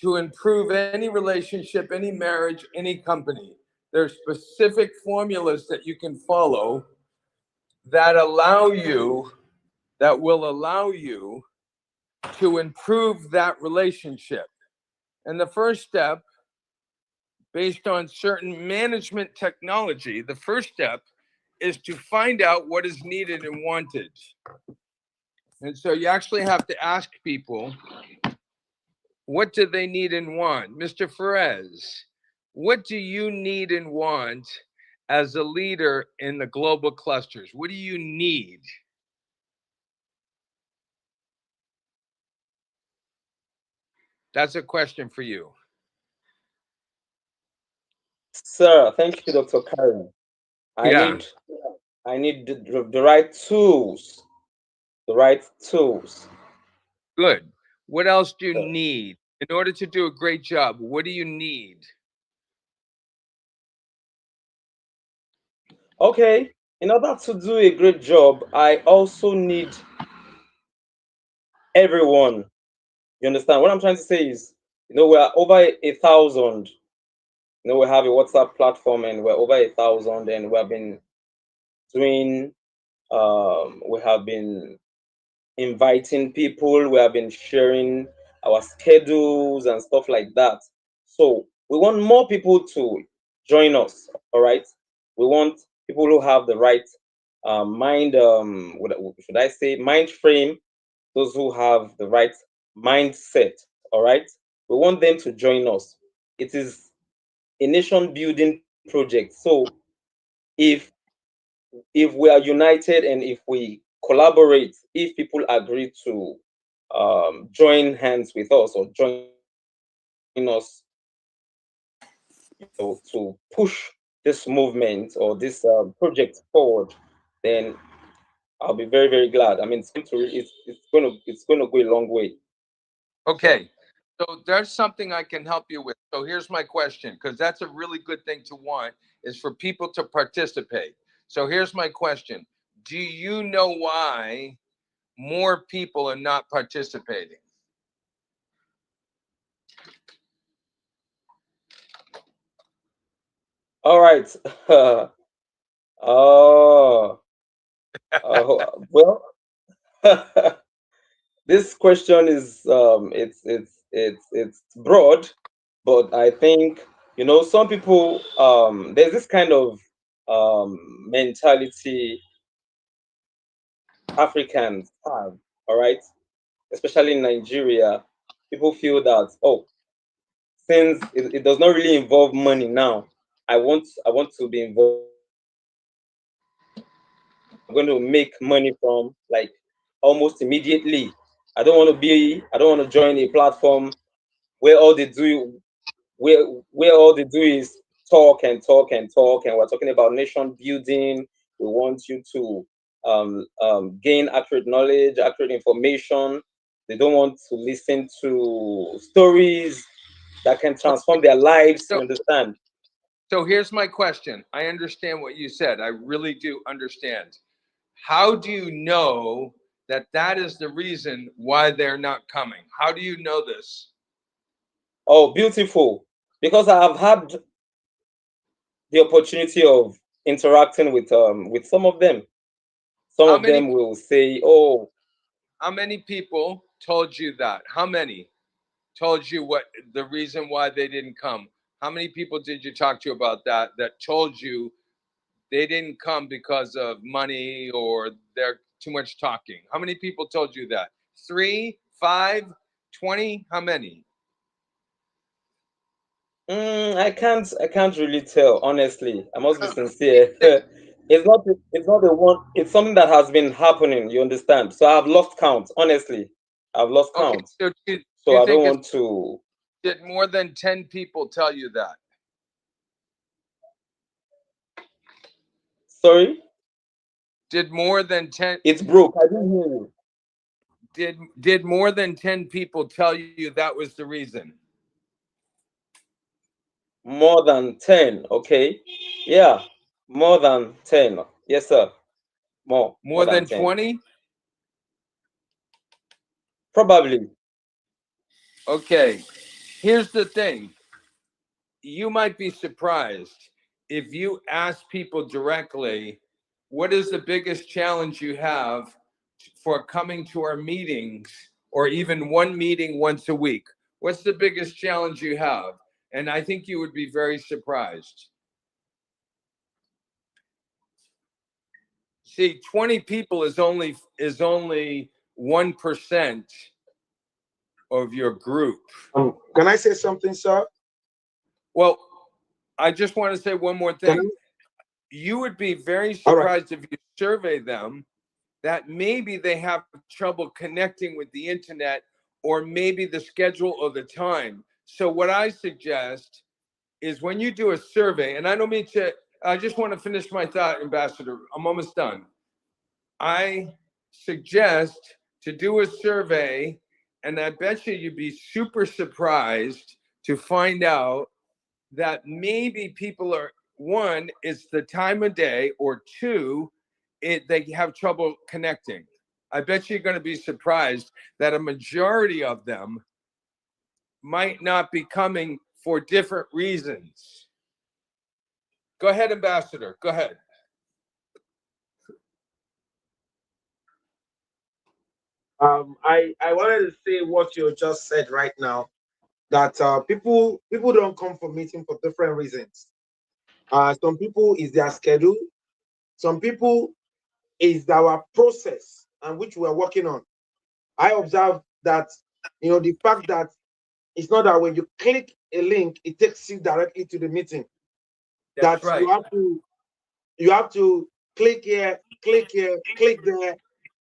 to improve any relationship, any marriage, any company. There are specific formulas that you can follow that will allow you to improve that relationship. And the first step, based on certain management technology, the first step is to find out what is needed and wanted. And so you actually have to ask people, what do they need and want? Mr. Ferez, what do you need and want as a leader in the global clusters? What do you need? That's a question for you. Sir, thank you, Dr. Carey. I need the right tools. The right tools. Good. What else do you need? In order to do a great job, what do you need? Okay. In order to do a great job, I also need everyone. You understand? What I'm trying to say is, we're over 1,000. We have a WhatsApp platform and we're over 1,000, and we have been doing, we have been inviting people, we have been sharing our schedules and stuff like that. So we want more people to join us. All right. We want people who have the right mind, should I say mind frame, those who have the right mindset. All right. We want them to join us. It is a nation building project. So if we are united and if we collaborate, if people agree to join hands with us or join us to push this movement or this project forward, then I'll be very, very glad. I mean, it's going to go a long way. Okay. So there's something I can help you with. So here's my question, because that's a really good thing to want, is for people to participate. So here's my question. Do you know why more people are not participating? All right. Well, this question is it's broad, but I think some people there's this kind of mentality Africans have. All right, especially in Nigeria, people feel that, oh, since it does not really involve money now, I want to be involved. I'm going to make money from like almost immediately. I don't want to join a platform where all they do where all they do is talk and talk and talk, and we're talking about nation building. We want you to gain accurate knowledge, accurate information. They don't want to listen to stories that can transform their lives. So, You understand? so here's my question. I understand what you said. I really do understand. How do you know that that is the reason why they're not coming? How do you know this? Oh, beautiful! Because I have had the opportunity of interacting with some of them. Some How of many them will say, "Oh, how many people told you that? How many told you what the reason why they didn't come? How many people did you talk to about that told you they didn't come because of money or they're too much talking? How many people told you that? 3, 5, 20? How many? I can't really tell, honestly. I must be sincere. It's not the one. It's something that has been happening. You understand? So I've lost count. Honestly, I've lost Okay, count. so do So you I don't think it's want to. did more than 10 people tell you that? Sorry, Did more than 10 it's broke. I didn't hear you. did more than 10 people tell you that was the reason? More than 10. Okay. Yeah, more than 10. Yes, sir. More More than than 10. 20? Probably. Okay. Here's the thing. You might be surprised if you ask people directly, what is the biggest challenge you have for coming to our meetings or even one meeting once a week? What's the biggest challenge you have? And I think you would be very surprised. See, 20 people is only 1% of your group. Can I say something, sir? Well, I just want to say one more Can thing. I? You would be very All right. surprised if you survey them that maybe they have trouble connecting with the internet or maybe the schedule or the time. So, what I suggest is when you do a survey, and I don't mean to, I just want to finish my thought, Ambassador. I'm almost done. I suggest to do a survey, and I bet you'd be super surprised to find out that maybe people are one, it's the time of day, or two, they have trouble connecting. I bet you're going to be surprised that a majority of them might not be coming for different reasons. Go ahead, Ambassador. Go ahead. I wanted to say what you just said right now, that people don't come for meeting for different reasons. Some people is their schedule. Some people is our process and which we are working on. I observe that the fact that it's not that when you click a link, it takes you directly to the meeting. That's That right. you have to click here, click there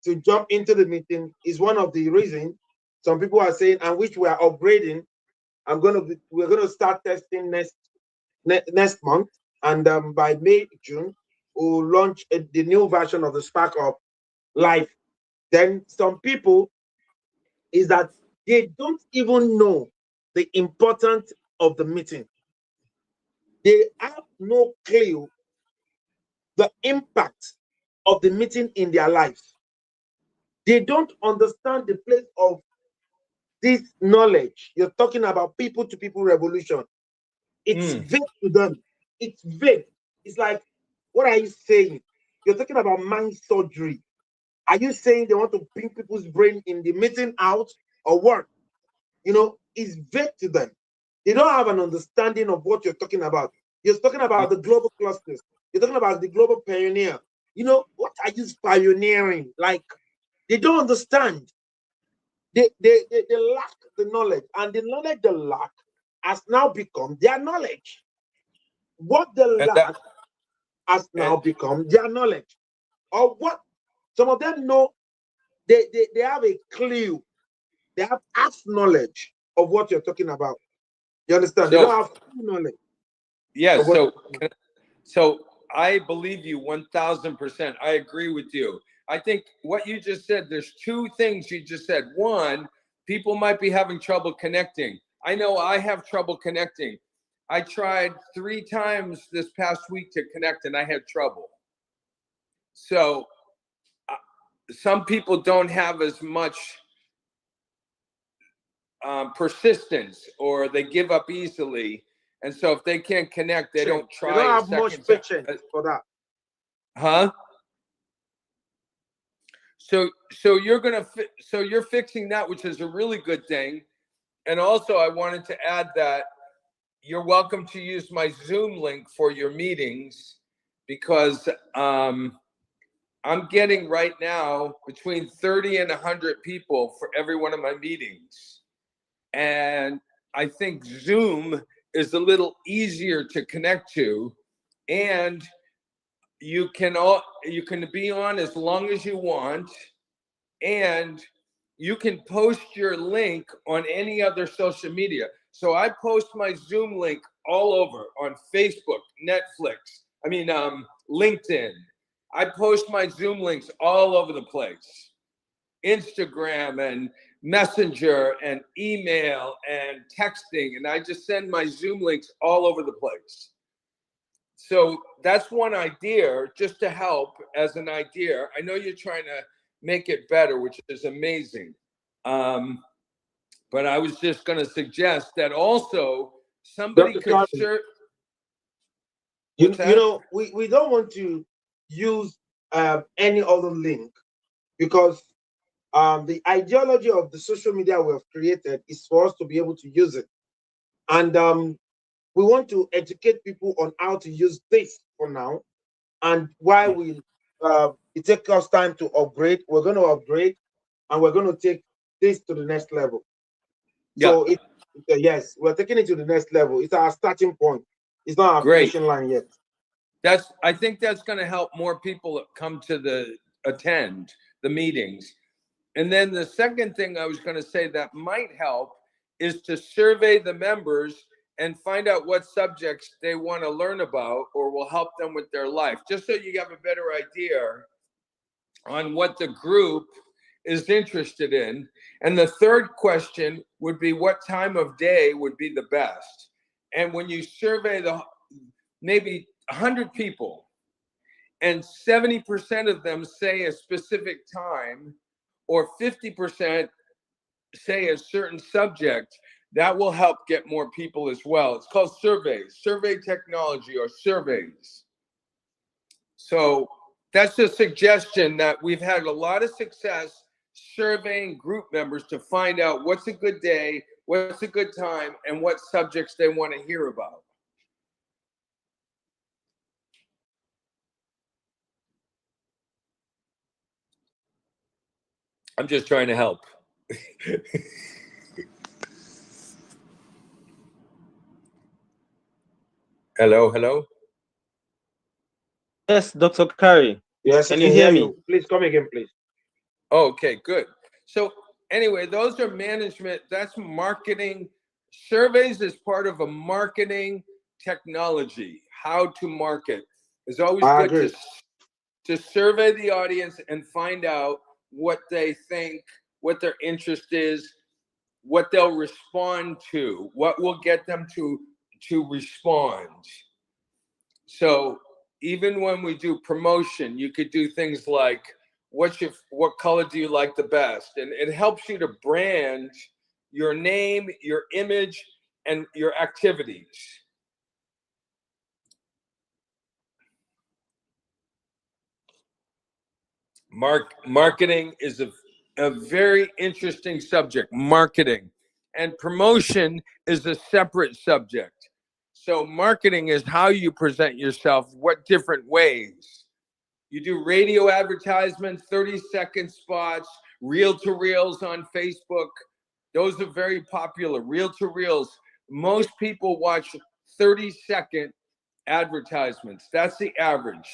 to jump into the meeting is one of the reasons. Some people are saying, and which we are upgrading. We're gonna start testing next month, and by May June we'll launch the new version of the Spark Up Live. Then some people is that they don't even know the importance of the meeting. They have no clue the impact of the meeting in their lives. They don't understand the place of this knowledge. You're talking about people to people revolution. It's vague to them. It's vague. It's like, what are you saying? You're talking about mind surgery. Are you saying they want to bring people's brain in the meeting out or what? It's vague to them. They don't have an understanding of what you're talking about. You're talking about the global clusters. You're talking about the global pioneer. You know, what are you pioneering? Like, they don't understand. They lack the knowledge, and the knowledge they lack has now become their knowledge. What they lack has now become their knowledge. Or what some of them know, they have a clue, they have half knowledge of what you're talking about. You understand? They don't have full knowledge. Yeah, so I believe you 1000%. I agree with you. I think what you just said, there's two things you just said. One, people might be having trouble connecting. I know I have trouble connecting. I tried 3 times this past week to connect and I had trouble. So some people don't have as much persistence, or they give up easily. And so if they can't connect, they don't try. They don't have much patience for that. Huh? So you're fixing that, which is a really good thing. And also I wanted to add that you're welcome to use my Zoom link for your meetings, because I'm getting right now between 30 and 100 people for every one of my meetings. And I think Zoom is a little easier to connect to, and you can be on as long as you want, and you can post your link on any other social media. So I post my Zoom link all over on Facebook, Netflix, LinkedIn. I post my Zoom links all over the place. Instagram and Messenger and email and texting, and I just send my Zoom links all over the place. So that's one idea, just to help as an idea. I know you're trying to make it better, which is amazing. But I was just going to suggest that also somebody could search. You know, we don't want to use any other link, because the ideology of the social media we have created is for us to be able to use it. And we want to educate people on how to use this for now. And while it takes us time to upgrade, we're going to upgrade, and we're going to take this to the next level. So yes, we're taking it to the next level. It's our starting point. It's not our finishing line yet. I think that's going to help more people come to attend the meetings. And then the second thing I was going to say that might help is to survey the members and find out what subjects they want to learn about or will help them with their life, just so you have a better idea on what the group is interested in. And the third question would be, what time of day would be the best? And when you survey maybe 100 people, and 70% of them say a specific time, or 50% say a certain subject, that will help get more people as well. It's called surveys, survey technology, or surveys. So that's a suggestion that we've had a lot of success surveying group members to find out what's a good day, what's a good time, and what subjects they want to hear about. I'm just trying to help. Hello? Yes, Dr. Kari. Yes, can you hear me? Please come again, please. Okay, good. So anyway, those are management, that's marketing. Surveys is part of a marketing technology. How to market. It's always good to survey the audience and find out what they think, what their interest is, what they'll respond to, what will get them to respond. So even when we do promotion, you could do things like, what color do you like the best? And it helps you to brand your name, your image, and your activities. Marketing is a very interesting subject, marketing. And promotion is a separate subject. So marketing is how you present yourself, what different ways. You do radio advertisements, 30-second spots, reel-to-reels on Facebook. Those are very popular. Reel-to-reels. Most people watch 30-second advertisements. That's the average.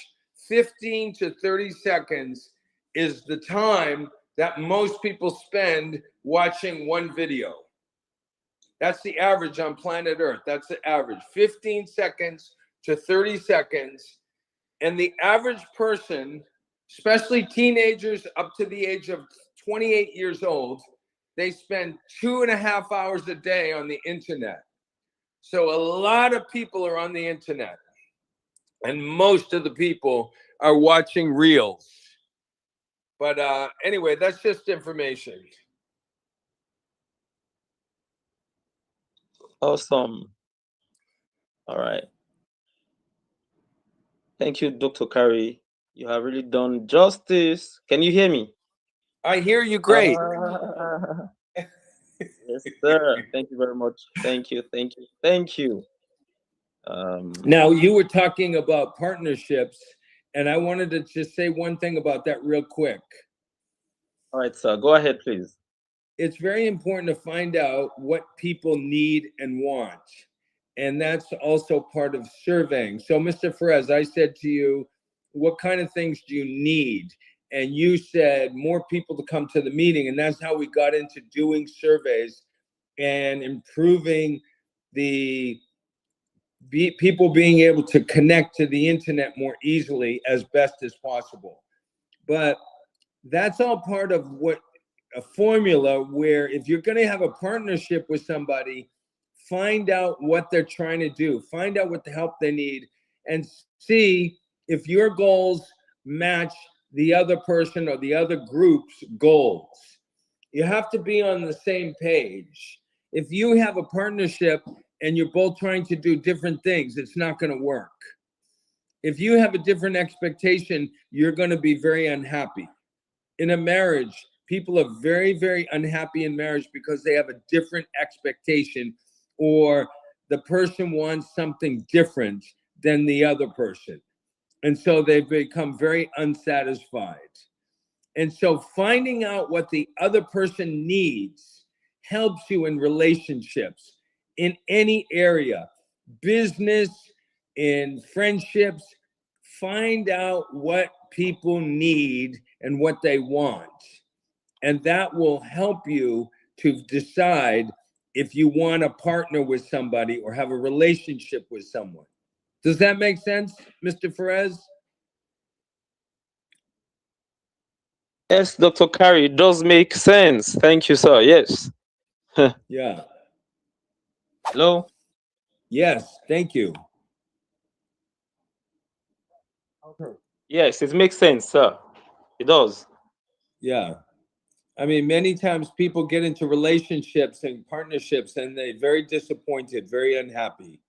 15 to 30 seconds is the time that most people spend watching one video. That's the average on planet Earth. That's the average. 15 seconds to 30 seconds. And the average person, especially teenagers up to the age of 28 years old, they spend 2.5 hours a day on the internet. So a lot of people are on the internet. And most of the people are watching reels. But anyway, that's just information. Awesome. All right. Thank you, Dr. Kari. You have really done justice. Can you hear me? I hear you great. Yes, sir. Thank you very much. Thank you. Thank you. Thank you. Now, you were talking about partnerships, and I wanted to just say one thing about that real quick. All right, sir. Go ahead, please. It's very important to find out what people need and want. And that's also part of surveying. So, Mr. Ferez, I said to you, what kind of things do you need? And you said more people to come to the meeting. And that's how we got into doing surveys and improving the people being able to connect to the internet more easily as best as possible. But that's all part of what a formula where if you're going to have a partnership with somebody, find out what they're trying to do, find out what the help they need, and see if your goals match the other person or the other group's goals. You have to be on the same page. If you have a partnership and you're both trying to do different things, it's not going to work. If you have a different expectation, you're going to be very unhappy. In a marriage, people are very, very unhappy in marriage because they have a different expectation, or the person wants something different than the other person. And so they become very unsatisfied. And so finding out what the other person needs helps you in relationships, in any area, business, in friendships. Find out what people need and what they want. And that will help you to decide if you want to partner with somebody or have a relationship with someone. Does that make sense, Mr. Ferez? Yes, Dr. Kari, it does make sense. Thank you, sir. Yes. Yeah. Hello? Yes, thank you. Okay. Yes, it makes sense, sir. It does. Yeah. I mean, many times people get into relationships and partnerships and they're very disappointed, very unhappy.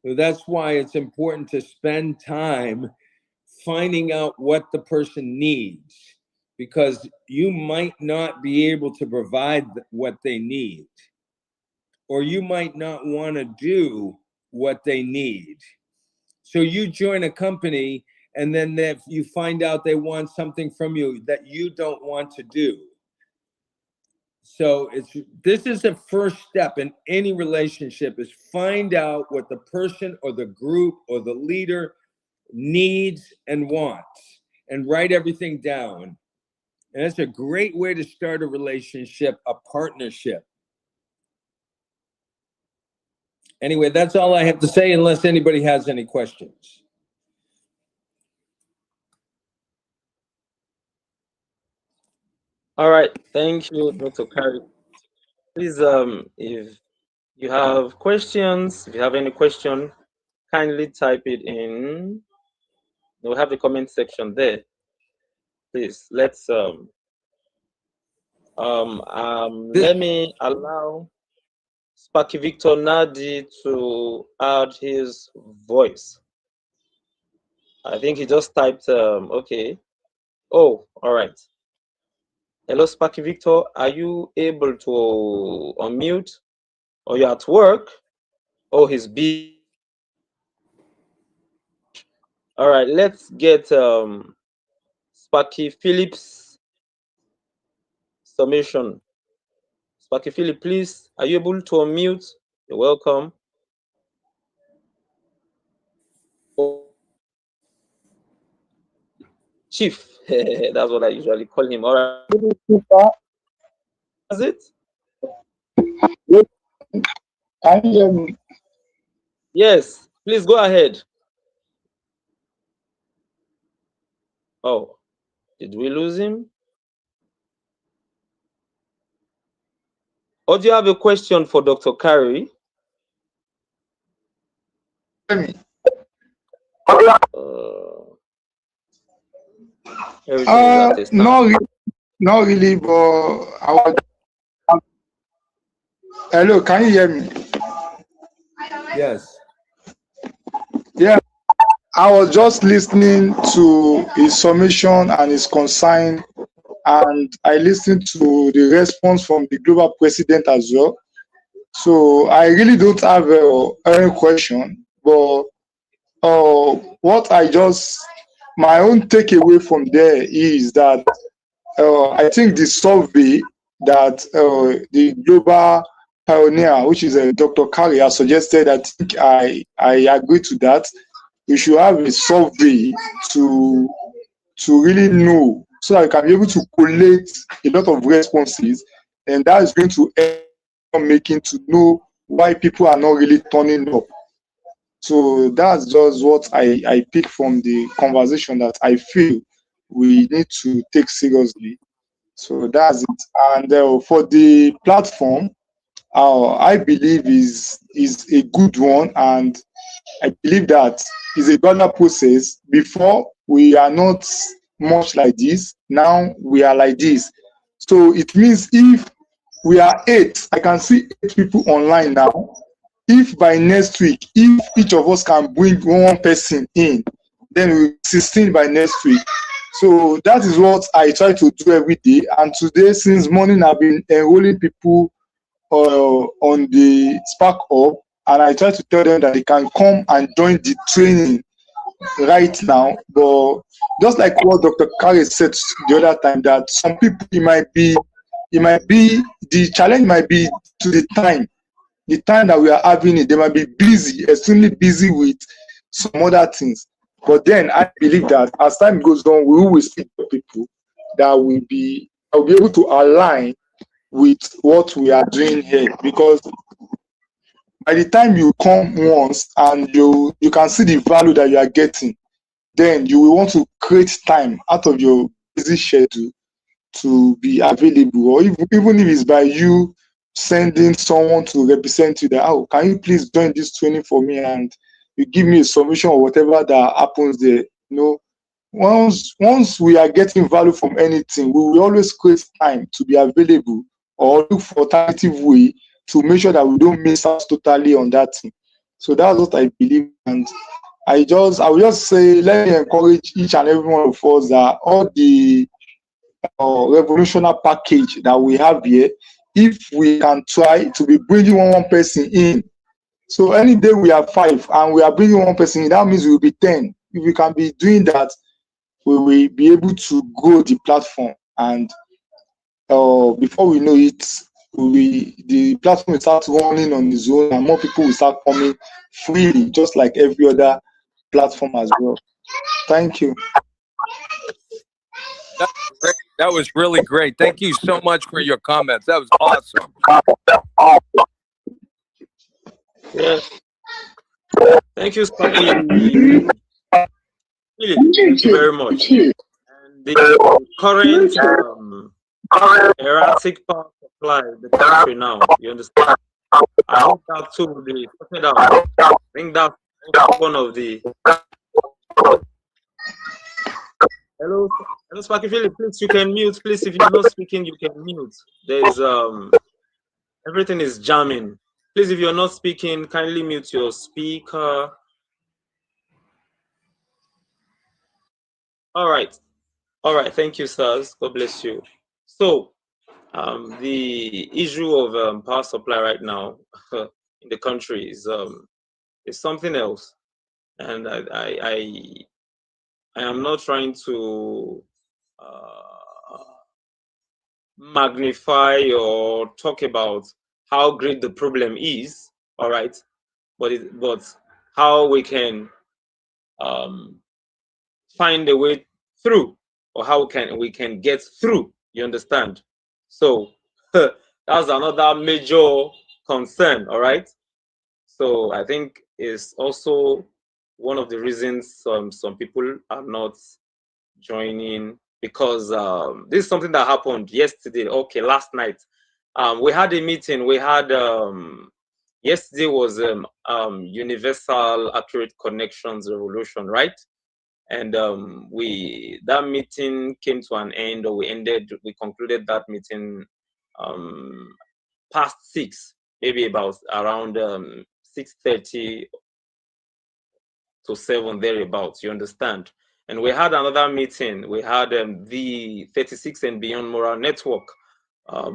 So that's why it's important to spend time finding out what the person needs, because you might not be able to provide what they need, or you might not want to do what they need. So you join a company, and then if you find out they want something from you that you don't want to do. So this is the first step in any relationship, is find out what the person or the group or the leader needs and wants, and write everything down. And that's a great way to start a relationship, a partnership. Anyway, that's all I have to say, unless anybody has any questions. All right. Thank you, Dr. Kari. Please, if you have questions, if you have any question, kindly type it in. We'll have the comment section there. Please, let's let me allow Sparky Victor Nadi to add his voice. I think he just typed okay. Oh, all right. Hello, Sparky Victor. Are you able to unmute? Or you're at work? Oh, he's busy. All right, let's get Sparky Phillips submission. Sparky Philip, please, are you able to unmute? You're welcome. Chief, that's what I usually call him. All right. That's it? Can you hear me? Yes, please go ahead. Oh, did we lose him? Or do you have a question for Dr. Carey? Hear me? Not really, but I was. Hello, can you hear me? Yes. Yeah, I was just listening to his submission and his concern, and I listened to the response from the global president as well. So I really don't have any question, but what my own takeaway from there is that I think the survey that the global pioneer, which is Dr. Carey, has suggested, I think I agree to that. We should have a survey to really know, so that we can be able to collect a lot of responses, and that is going to help making to know why people are not really turning up. So that's just what I pick from the conversation that I feel we need to take seriously. So that's it. And for the platform, I believe is a good one, and I believe that is a better process. Before, we are not much like this. Now we are like this. So it means if we are 8, I can see 8 people online now. If by next week, if each of us can bring one person in, then we'll 16 by next week. So that is what I try to do every day. And today, since morning, I've been enrolling people on the Spark Hub, and I try to tell them that they can come and join the training right now. But just like what Dr. Carey said the other time, that some people, it might be the challenge might be to the time that we are having it. They might be busy, extremely busy with some other things. But then I believe that as time goes on, we will see people that will be able to align with what we are doing here. Because by the time you come once and you can see the value that you are getting, then you will want to create time out of your busy schedule to be available. Or even if it's by you sending someone to represent you, that, oh, can you please join this training for me, and you give me a submission or whatever that happens there. Once we are getting value from anything, we will always create time to be available or look for alternative way to make sure that we don't miss out totally on that thing. So that's what I believe. And I will just say, let me encourage each and every one of us that all the revolutionary package that we have here, if we can try to be bringing one person in. So any day we have 5 and we are bringing one person in, that means we will be 10. If we can be doing that, we will be able to grow the platform. And before we know it, the platform will start running on its own, and more people will start coming freely, just like every other platform as well. Thank you. That was really great. Thank you so much for your comments. That was awesome. Yes. Thank you, Sparky. Thank you very much. And the current erratic power supply in the country now, you understand? I hope that too will be sorted out. I think that's one of the. Hello, Sparky Philip, please, you can mute. Please, if you're not speaking, you can mute. There's everything is jamming. Please, if you're not speaking, kindly mute your speaker. All right. Thank you, sirs. God bless you. So, the issue of power supply right now in the country is something else, and I am not trying to magnify or talk about how great the problem is, all right, but how we can find a way through, or how we can get through. You understand? So that's another major concern. All right. So I think is also one of the reasons some people are not joining, because this is something that happened yesterday. Okay, last night we had a meeting. We had yesterday was Universal Accurate Connections Revolution, right? And that meeting came to an end, or we concluded that meeting past 6, maybe about around 6:30 to 7, thereabouts. You understand? And we had another meeting. We had the 36 and Beyond Moral Network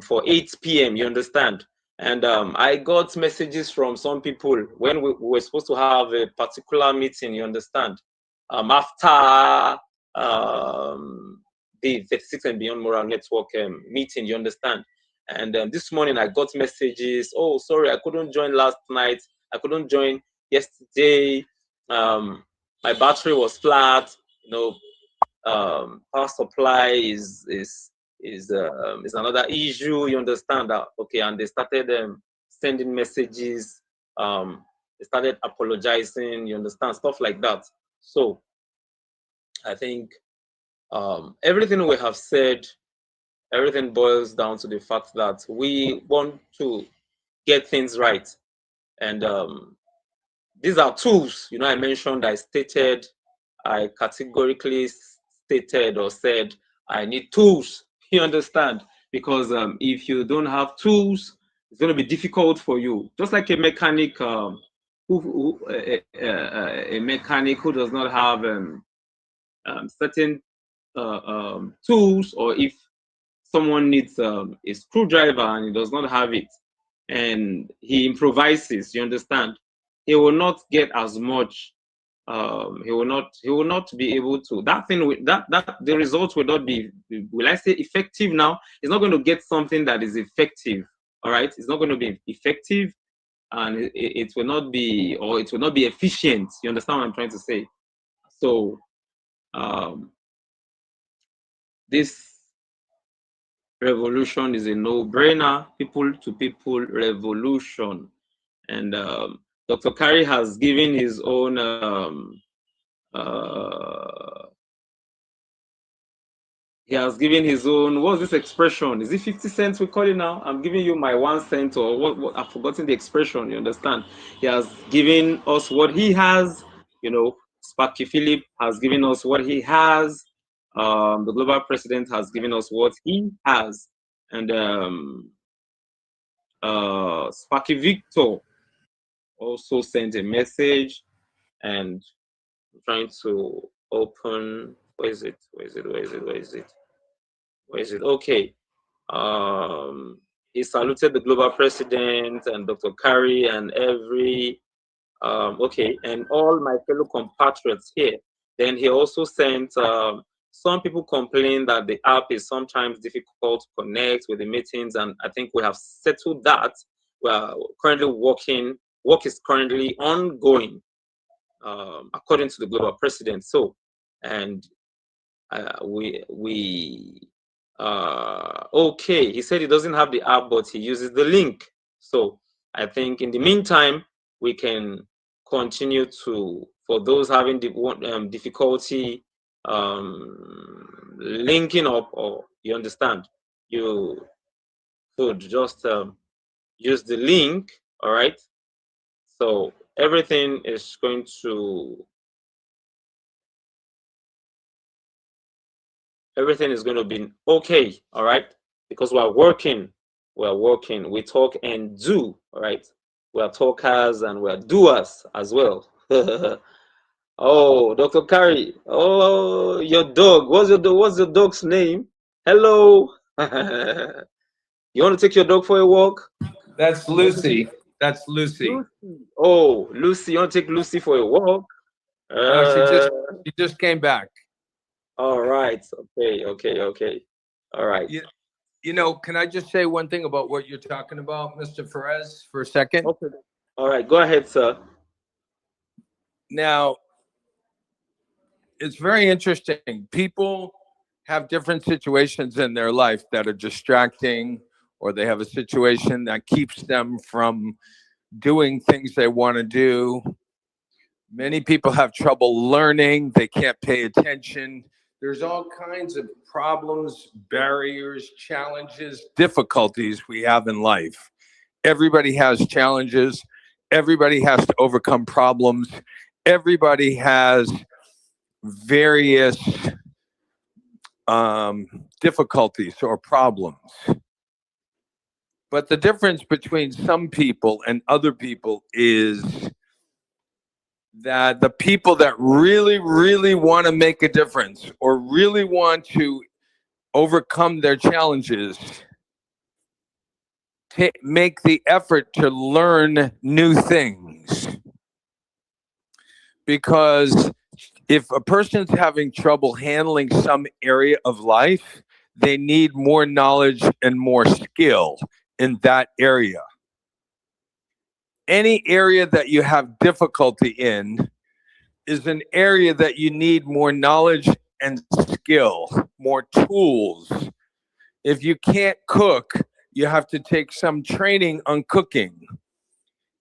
for 8 p.m. You understand? And I got messages from some people when we were supposed to have a particular meeting. You understand? After the 36 and Beyond Moral Network meeting. You understand? And this morning I got messages. Oh, sorry, I couldn't join last night. I couldn't join yesterday. My battery was flat. You know, power supply is another issue. You understand that? Okay, and they started sending messages. They started apologizing. You understand, stuff like that. So I think everything we have said, everything boils down to the fact that we want to get things right, and these are tools. You know, I mentioned, I categorically stated or said, I need tools. You understand? Because if you don't have tools, it's going to be difficult for you. Just like a mechanic, a mechanic who does not have certain tools, or if someone needs a screwdriver and he does not have it, and he improvises, you understand, he will not get as much. He will not be able to. That thing, that the results will not be. Will I say effective now? He's not going to get something that is effective. All right, it's not going to be effective, and it will not be, or it will not be efficient. You understand what I'm trying to say? So, this revolution is a no-brainer, people-to-people revolution, and Dr. Kari has given his own what's this expression? Is it 50 cents we call it now? I'm giving you my 1 cent, or what I've forgotten the expression. You understand? He has given us what he has. You know, Sparky Philip has given us what he has. The global president has given us what he has, and Sparky Victor also sent a message, and I'm trying to open. Where is it? Okay. He saluted the global president and Dr. Kari and every okay, and all my fellow compatriots here. Then he also sent some people complain that the app is sometimes difficult to connect with the meetings, and I think we have settled that. We are currently work is currently ongoing according to the global president. So, and okay, he said he doesn't have the app, but he uses the link. So I think in the meantime, we can continue to, for those having difficulty linking up, or you understand, you could just use the link. All right. So everything is going to be okay. All right, because we're working, we talk and do. All right, we are talkers and we are doers as well. Oh, Dr. Kari, oh, your dog, what's your dog's name? Hello. You want to take your dog for a walk? That's Lucy. That's Lucy. Oh, Lucy, you want to take Lucy for a walk? No, she just came back. All right. Okay. All right. You know, can I just say one thing about what you're talking about, Mr. Perez, for a second? Okay. All right. Go ahead, sir. Now, it's very interesting. People have different situations in their life that are distracting, or they have a situation that keeps them from doing things they want to do. Many people have trouble learning, they can't pay attention. There's all kinds of problems, barriers, challenges, difficulties we have in life. Everybody has challenges. Everybody has to overcome problems. Everybody has various difficulties or problems. But the difference between some people and other people is that the people that really, really want to make a difference or really want to overcome their challenges make the effort to learn new things. Because if a person's having trouble handling some area of life, they need more knowledge and more skill in that area. Any area that you have difficulty in is an area that you need more knowledge and skill, more tools. If you can't cook, you have to take some training on cooking.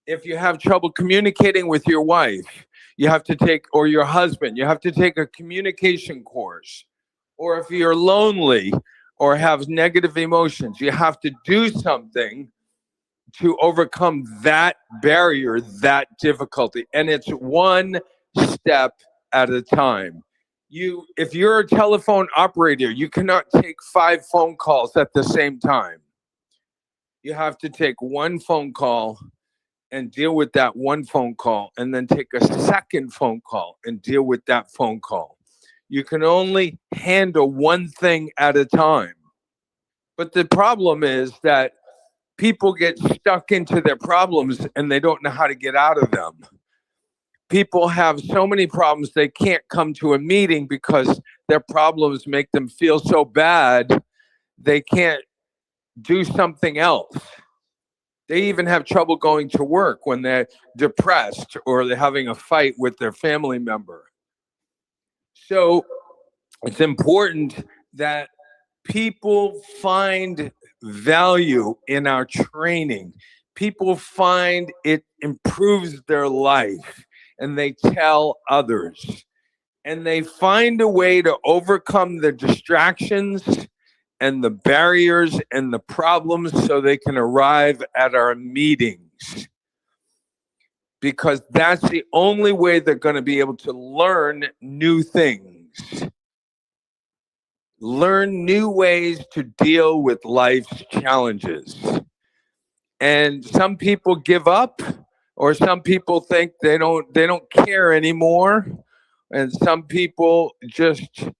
If you have trouble communicating with your wife, you have to take, or your husband, you have to take a communication course. Or if you're lonely or have negative emotions, you have to do something to overcome that barrier, that difficulty. And it's one step at a time. If you're a telephone operator, you cannot take 5 phone calls at the same time. You have to take one phone call and deal with that one phone call, and then take a second phone call and deal with that phone call. You can only handle one thing at a time. But the problem is that people get stuck into their problems and they don't know how to get out of them. People have so many problems they can't come to a meeting because their problems make them feel so bad they can't do something else. They even have trouble going to work when they're depressed or they're having a fight with their family member. So it's important that people find value in our training. People find it improves their life, and they tell others. And they find a way to overcome the distractions and the barriers and the problems so they can arrive at our meetings. Because that's the only way they're going to be able to learn new things. Learn new ways to deal with life's challenges. And some people give up, or some people think they don't care anymore, and some people just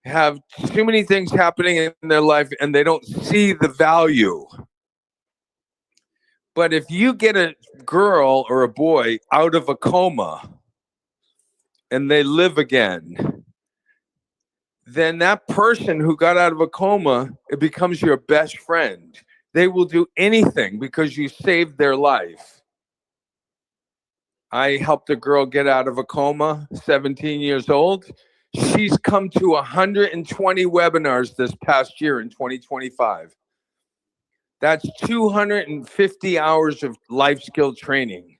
have too many things happening in their life and they don't see the value. But if you get a girl or a boy out of a coma and they live again, then that person who got out of a coma, it becomes your best friend. They will do anything because you saved their life. I helped a girl get out of a coma, 17 years old. She's come to 120 webinars this past year in 2025. That's 250 hours of life skill training.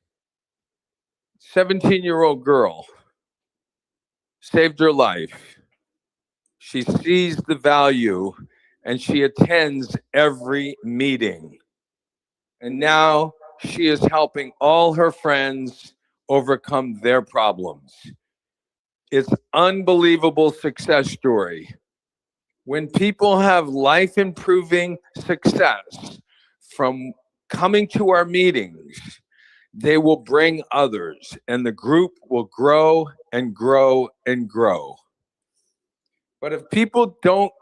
17-year-old girl saved her life. She sees the value and she attends every meeting. And now she is helping all her friends overcome their problems. It's unbelievable success story. When people have life improving success from coming to our meetings, they will bring others and the group will grow and grow and grow. But if people don't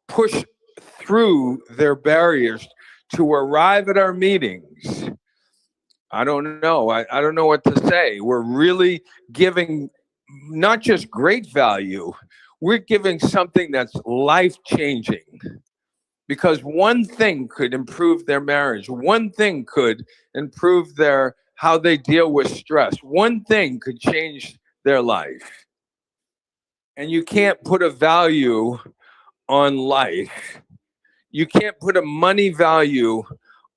push through their barriers to arrive at our meetings, I don't know. I don't know what to say. We're really giving not just great value, we're giving something that's life-changing, because one thing could improve their marriage. One thing could improve their how they deal with stress. One thing could change their life. And you can't put a value on life. You can't put a money value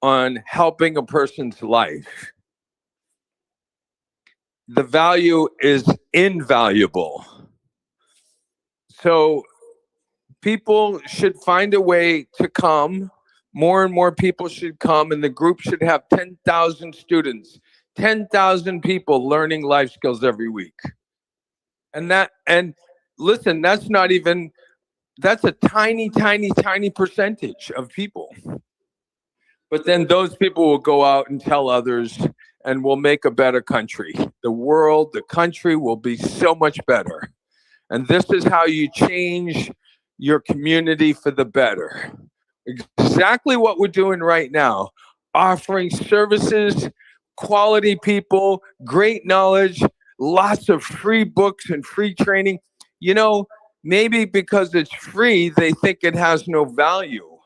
on helping a person's life. The value is invaluable. So people should find a way to come. More and more people should come, and the group should have 10,000 students, 10,000 people learning life skills every week. And listen, that's a tiny, tiny, tiny percentage of people. But then those people will go out and tell others, and we'll make a better country. The world, the country will be so much better. And this is how you change your community for the better. Exactly what we're doing right now, offering services, quality people, great knowledge, lots of free books and free training. You know, maybe because it's free, they think it has no value.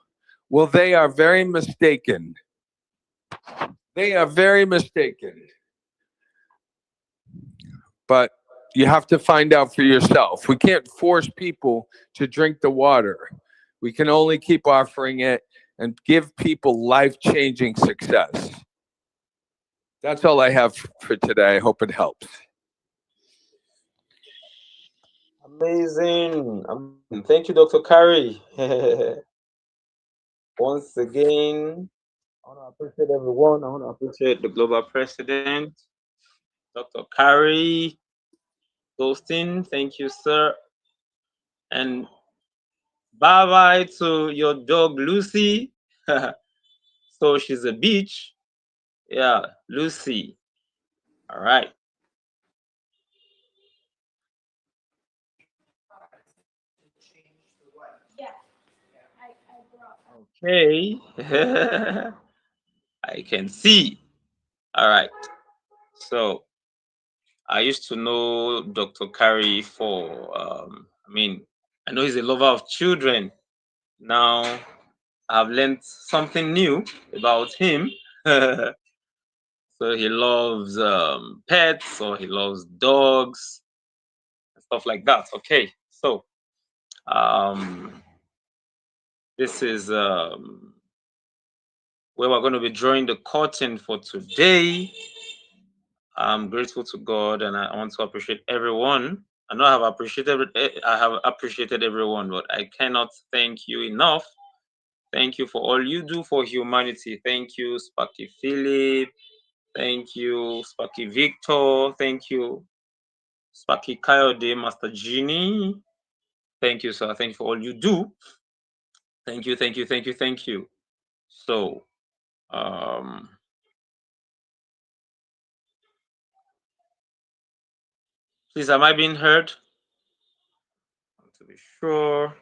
Well, they are very mistaken. They are very mistaken. But you have to find out for yourself. We can't force people to drink the water. We can only keep offering it and give people life-changing success. That's all I have for today. I hope it helps. Amazing. Thank you, Dr. Kari. Once again, I want to appreciate everyone. I want to appreciate the Global President, Dr. Kari Goldstein. Thank you, sir. And bye-bye to your dog, Lucy. So she's a beach. Yeah, Lucy. All right. Okay. I can see. All right. So I used to know Dr. Kari for, I know he's a lover of children. Now I've learned something new about him. So he loves pets, or he loves dogs, and stuff like that. Okay, so this is where we're going to be drawing the curtain for today. I'm grateful to God, and I want to appreciate everyone. I know I have appreciated everyone, but I cannot thank you enough. Thank you for all you do for humanity. Thank you, Sparky Philip. Thank you, Sparky Victor. Thank you, Sparky Kayode, Master Genie. Thank you, sir. Thank you for all you do. Thank you, thank you, thank you, thank you. So, please, am I being heard? I want to be sure.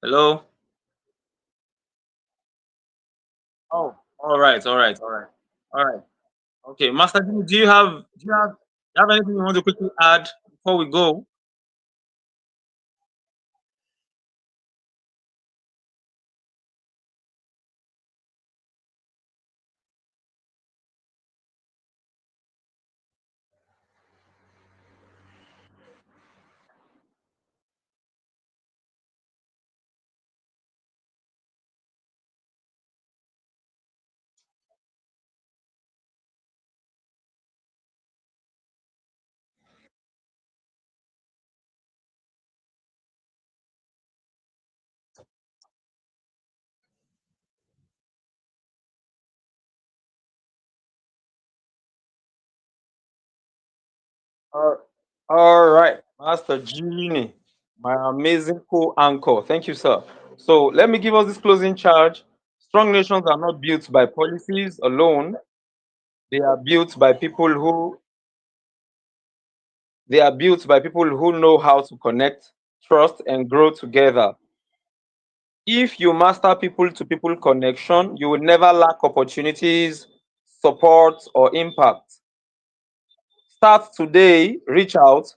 Hello? Oh, all right, all right, all right, all right. Okay, Master Genie, do you have anything you want to quickly add before we go? All right, Master Genie, my amazing co-anchor. Thank you, sir. So let me give us this closing charge. Strong nations are not built by policies alone. They are built by people who know how to connect, trust, and grow together. If you master people-to-people connection, you will never lack opportunities, support, or impact. Start today, reach out,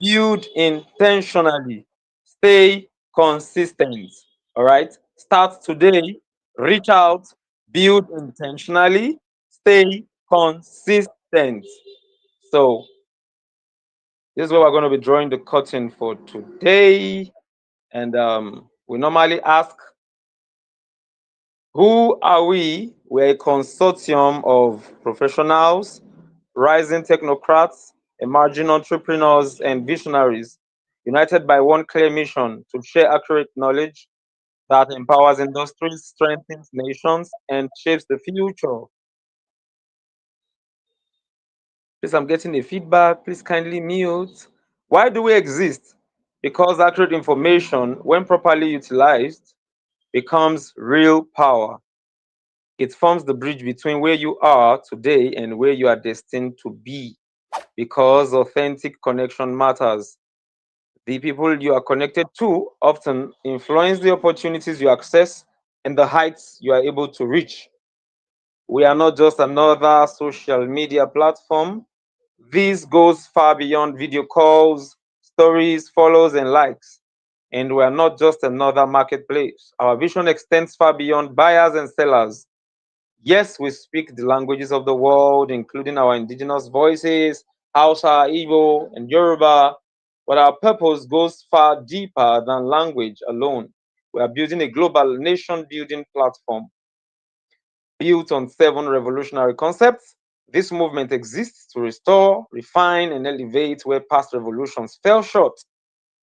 build intentionally, stay consistent. All right. Start today, reach out, build intentionally, stay consistent. So, this is where we're going to be drawing the curtain for today. And we normally ask, who are we? We're a consortium of professionals, rising technocrats, emerging entrepreneurs, and visionaries, united by one clear mission to share accurate knowledge that empowers industries, strengthens nations, and shapes the future. Please, I'm getting a feedback. Please kindly mute. Why do we exist? Because accurate information, when properly utilized, becomes real power. It forms the bridge between where you are today and where you are destined to be, because authentic connection matters. The people you are connected to often influence the opportunities you access and the heights you are able to reach. We are not just another social media platform. This goes far beyond video calls, stories, follows, and likes. And we are not just another marketplace. Our vision extends far beyond buyers and sellers. Yes, we speak the languages of the world, including our indigenous voices, Hausa, Igbo, and Yoruba, but our purpose goes far deeper than language alone. We are building a global nation-building platform built on 7 revolutionary concepts. This movement exists to restore, refine, and elevate where past revolutions fell short,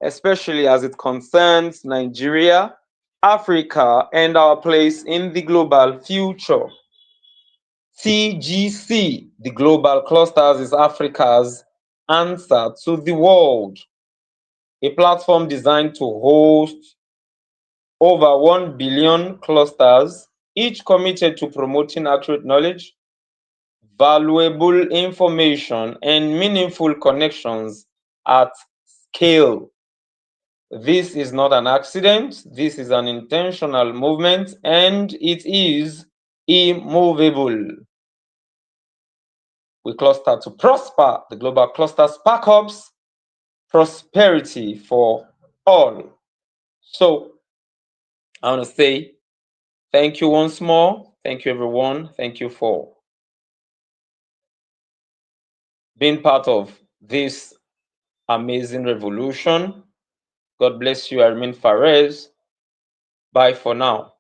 especially as it concerns Nigeria, Africa, and our place in the global future. TGC, the Global Clusters, is Africa's answer to the world, a platform designed to host over 1 billion clusters, each committed to promoting accurate knowledge, valuable information, and meaningful connections at scale. This is not an accident, this is an intentional movement, and it is immovable. We cluster to prosper. The global cluster spark ups prosperity for all. So I want to say thank you once more. Thank you, everyone. Thank you for being part of this amazing revolution. God bless you. I remain Fares. Bye for now.